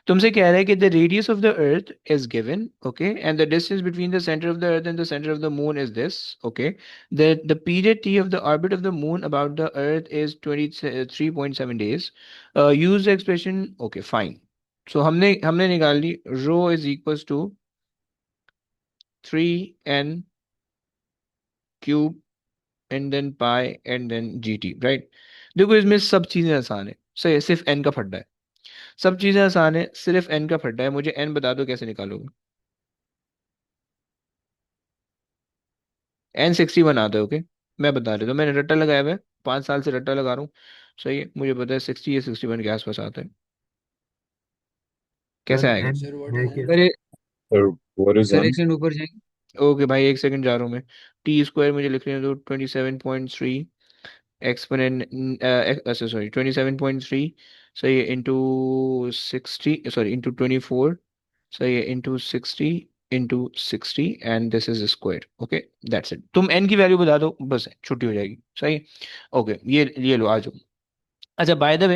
तुमसे कह रहा है कि the radius of the earth is given, okay, and the distance between the centre of the earth and the centre of the moon is this, okay, the period T of the orbit of the moon about the earth is 23.7 days, use the expression, okay fine. So हमने हमने निकाल ली rho is equals to 3n³ and then pi and then GT, right. देखो इसमें सब चीजें आसान है, सही है, सिर्फ एन का फड्डा है, सब चीजें आसान है, सिर्फ एन का फड्डा है। मुझे एन बता दो कैसे निकालोगे? N61 आता है, ओके, मैं बता देता हूँ, मैंने रट्टा लगाया हुआ है, 5 साल से रट्टा लगा रहा हूँ, सही है, मुझे पता है 60 या 61 के आसपास आता है, कैसे सर आएगा? एम Sir, what है is क्या? N? Sir Sir, what is sir एक N? सेकंड ऊपर जाएंगे। ओके भाई, एक सेकंड जा रहा हूँ मैं। T² मुझे लिख लेने दो, 27.3 एक्सपोनेंट, अच्छा सॉरी 27.3, सही है, इंटू 60, सॉरी इंटू 24, सही है, into 60 and this is square, okay, that's it. तुम एन की वैल्यू बता दो, बस छुट्टी हो जाएगी, सही है। ओके, ये लो, आ जाओ। अच्छा, बाय द वे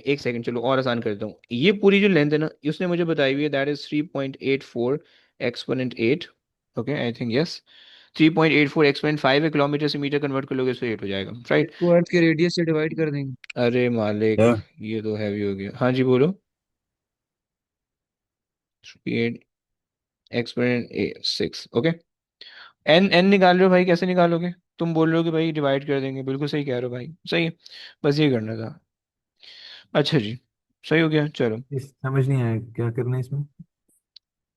एक सेकंड, चलो और आसान कर देता हूँ, ये पूरी जो लेंथ है ना, उसने मुझे बताई हुई है, that is 3.84 exponent 8, okay, I think yes, 3.84 exponent 5 है, किलोमीटर से मीटर कन्वर्ट कर लोगे तो 8 हो जाएगा, राइट। इसको अर्थ के रेडियस से डिवाइड कर देंगे। अरे मालिक, Yeah. ये तो हैवी हो गया, हाँ जी बोलो। 3.8 एक्सपोनेंट 6, ओके। एन एन निकाल रहे हो भाई, कैसे निकालोगे? तुम बोल रहे हो कि भाई डिवाइड कर देंगे, बिल्कुल सही कह रहे हो भाई, सही है, बस ये करना था। अच्छा जी, सही हो गया, चलो। समझ नहीं आया क्या करना है इसमें।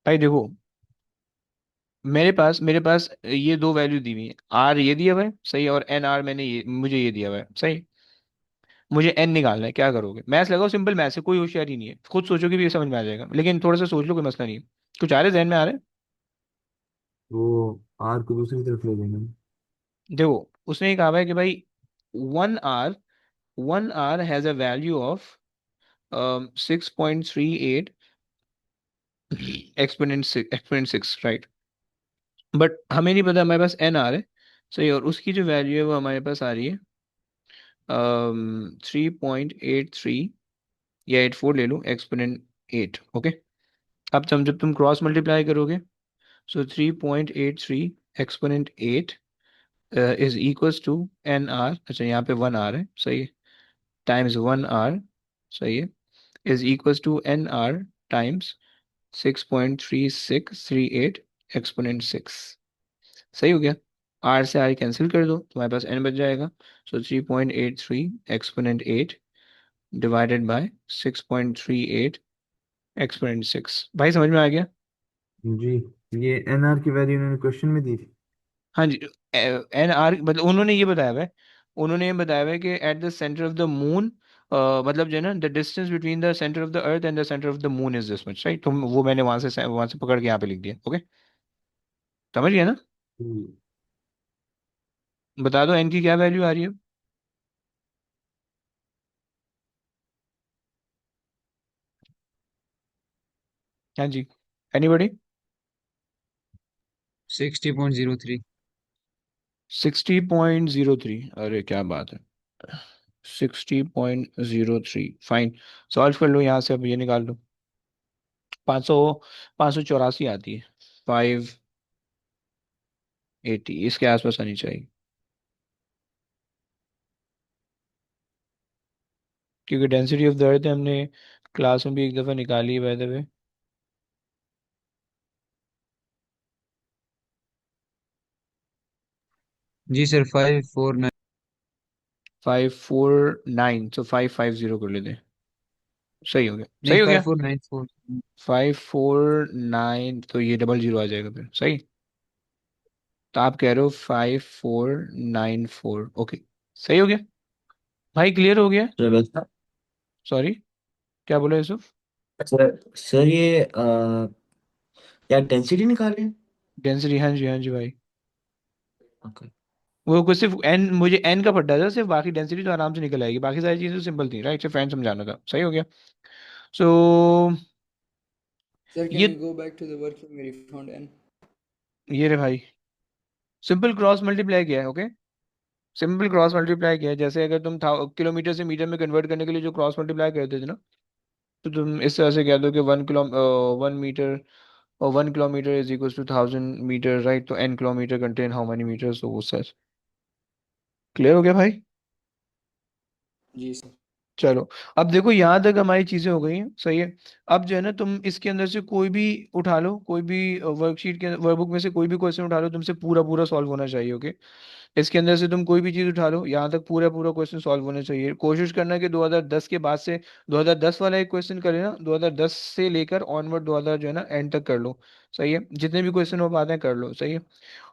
भाई देखो, मेरे पास ये दो वैल्यू दी हुई है, आर ये दिया हुआ है, सही है, और एन आर मैंने ये मुझे ये दिया हुआ है, सही। मुझे एन निकालना है, क्या करोगे? मैथ्स लगाओ, सिंपल मैथ्स है, कोई होशियारी नहीं है, खुद सोचोगे भी ये समझ में आ जाएगा, लेकिन थोड़ा सा सोच लो, कोई मसला नहीं है। कुछ आ रहा है जहन में, आ रहा है? वो आर को दूसरी तरफ ले देंगे। देखो, उसने ये कहा हुआ है कि भाई 1 R, 1 R has a value of 6.38 exponent 6, right. But हमें नहीं पता, हमारे पास एन आर है, सही, और उसकी जो वैल्यू है वो हमारे पास आ रही है 3.83, या 84 ले लो, एक्सपोनेंट 8, ओके। अब जब तुम क्रॉस मल्टीप्लाई करोगे, so 3.83 exponent 8 is equals to N R, अच्छा यहाँ पे 1 आर है, सही है, टाइम्स 1 आर, सही है, is equals to N R times 6.3638 exponent 6, सही हो गया। आर से आर कैंसिल कर दो, तुम्हारे पास एन बच जाएगा, सो 3.83 एक्सपोनेंट 8 डिवाइडेड बाय 6.38 एक्सपोनेंट 6। भाई समझ में आ गया? जी, ये NR की वैल्यू इन्होंने क्वेश्चन में दी थी। हाँ जी, एन आर मतलब उन्होंने ये बताया हुआ है, उन्होंने ये बताया हुआ है कि at the centre of the moon मतलब जो है ना, the distance between the centre of the earth and the centre of the moon is this much, right? तो वो मैंने वहां से पकड़ के यहाँ पे लिख दिया। ओके, समझ गया ना? Hmm. बता दो एन की क्या वैल्यू आ रही है। हाँ जी, एनीबॉडी? 60.03। 60.03, अरे क्या बात है। 60.03, फाइन। सॉल्व कर लो यहाँ से, अब ये निकाल लो। 584 आती है। 580 इसके आसपास आनी चाहिए, क्योंकि डेंसिटी ऑफ द अर्थ हमने क्लास में भी एक दफ़ा निकाली है बाय द वे। जी सर 549। 549, तो 550 कर लेते हैं। सही हो गया, नहीं सही हो गया। 5494। 549, तो ये डबल जीरो आ जाएगा फिर, सही। तो आप कह रहे हो 5494, ओके, सही हो गया भाई, क्लियर हो गया। सर बस। सॉरी, क्या बोले यूसुफ? सर ये क्या डेंसिटी निकाले? डेंसिटी, हाँ जी हाँ जी भाई। ओके। वो कुछ सिर्फ एन, मुझे एन का पता था सिर्फ, बाकी डेंसिटी तो आराम से निकल आएगी, बाकी सारी चीजें तो सिंपल थी, राइट? सिर्फ एन समझाना था, सही हो गया। सो Sir, can ये we go back to the working where we found n? ये रे भाई, सिंपल क्रॉस मल्टीप्लाई किया है, ओके। सिंपल क्रॉस मल्टीप्लाई किया है, जैसे अगर तुम किलोमीटर से मीटर में कन्वर्ट करने के लिए जो क्रॉस मल्टीप्लाई करते थे ना, तो तुम इस तरह से कह दो कि 1 मीटर, और 1 kilometre is equal to 1000 metre, right? तो n kilometre contain how many metre, तो वो सर क्लियर हो गया भाई। जी सर। चलो, अब देखो यहाँ तक हमारी चीजें हो गई हैं, सही है। अब जो है ना, तुम इसके अंदर से कोई भी उठा लो, कोई भी वर्कशीट के वर्कबुक में से कोई भी क्वेश्चन उठा लो, तुमसे पूरा पूरा सॉल्व होना चाहिए, ओके। इसके अंदर से तुम कोई भी चीज उठा लो, यहाँ तक पूरा पूरा क्वेश्चन सॉल्व होना चाहिए। कोशिश करना कि 2010 के बाद से 2010 वाला एक क्वेश्चन करे ना, 2010 से लेकर ऑनवर्ड 2000 जो है ना एंड तक कर लो, सही है। जितने भी क्वेश्चन हो पाते हैं कर लो, सही है।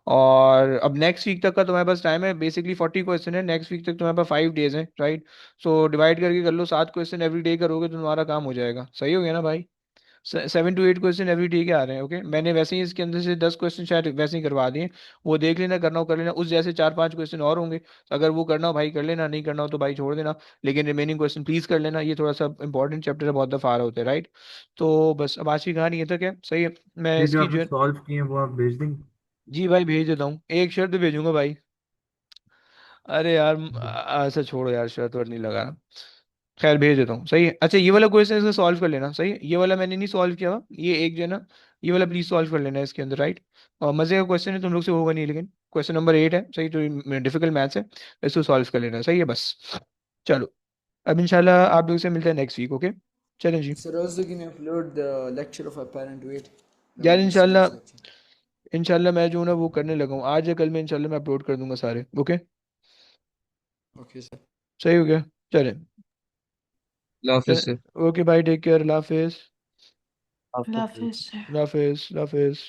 और अब नेक्स्ट वीक तक का तुम्हारे पास टाइम है, बेसिकली 40 क्वेश्चन है, नेक्स्ट वीक तक तुम्हारे पास 5 डेज है, राइट? सो डिवाइड करके कर लो, 7 क्वेश्चन एवरी डे करोगे तो तुम्हारा काम हो जाएगा, सही हो गया ना भाई? 7 to 8 क्वेश्चन एवरी डे के आ रहे हैं, ओके। मैंने वैसे ही इसके अंदर से 10 क्वेश्चन शायद वैसे ही करवा दिए। वो देख लेना, करना हो कर लेना, उस जैसे 4-5 क्वेश्चन और होंगे, अगर वो करना हो भाई कर लेना, नहीं करना हो तो भाई छोड़ देना। लेकिन रिमेनिंग क्वेश्चन प्लीज कर लेना, ये थोड़ा सा इंपॉर्टेंट चैप्टर है, बहुत दफा आ रहे होते हैं, राइट? तो बस अब आज की कहानी ये तक है, सही है। मैं ये जो इसकी आपने जो सॉल्व किए हैं वो आप भेज देंगे? जी भाई भेज देता हूँ, एक शर्त पे भेजूंगा भाई। अरे यार ऐसा छोड़ो यार, शर्त वर्त नहीं लगा। खैर भेज देता हूँ, सही है। अच्छा, ये वाला क्वेश्चन इसका सॉल्व कर लेना, सही है। ये वाला मैंने नहीं सॉल्व किया हुआ, ये एक जो है ना, ये वाला प्लीज सॉल्व कर लेना इसके अंदर, राइट? और मजे का क्वेश्चन है, तुम लोग से होगा नहीं, लेकिन क्वेश्चन नंबर 8 है, सही। तो डिफिकल्ट मैथ्स है, इसको सॉल्व कर लेना, सही है बस। चलो, अब इंशाल्लाह आप लोग से मिलते हैं नेक्स्ट वीक, ओके। चलें जी। Sir, also can you upload the lecture of apparent weight, यार the इंशाल्लाह, students lecture? इंशाल्लाह मैं जो हूं ना वो करने लगा हूँ, आज या कल में इंशाल्लाह मैं अपलोड कर दूंगा सारे, ओके। Okay, sir. सही हो गया, चलें। हाफिज सर। ओके भाई, टेक केयर, अल्लाह हाफिज। आफ्टर अल्लाह हाफिज सर। अल्लाह हाफिज, अल्लाह हाफिज।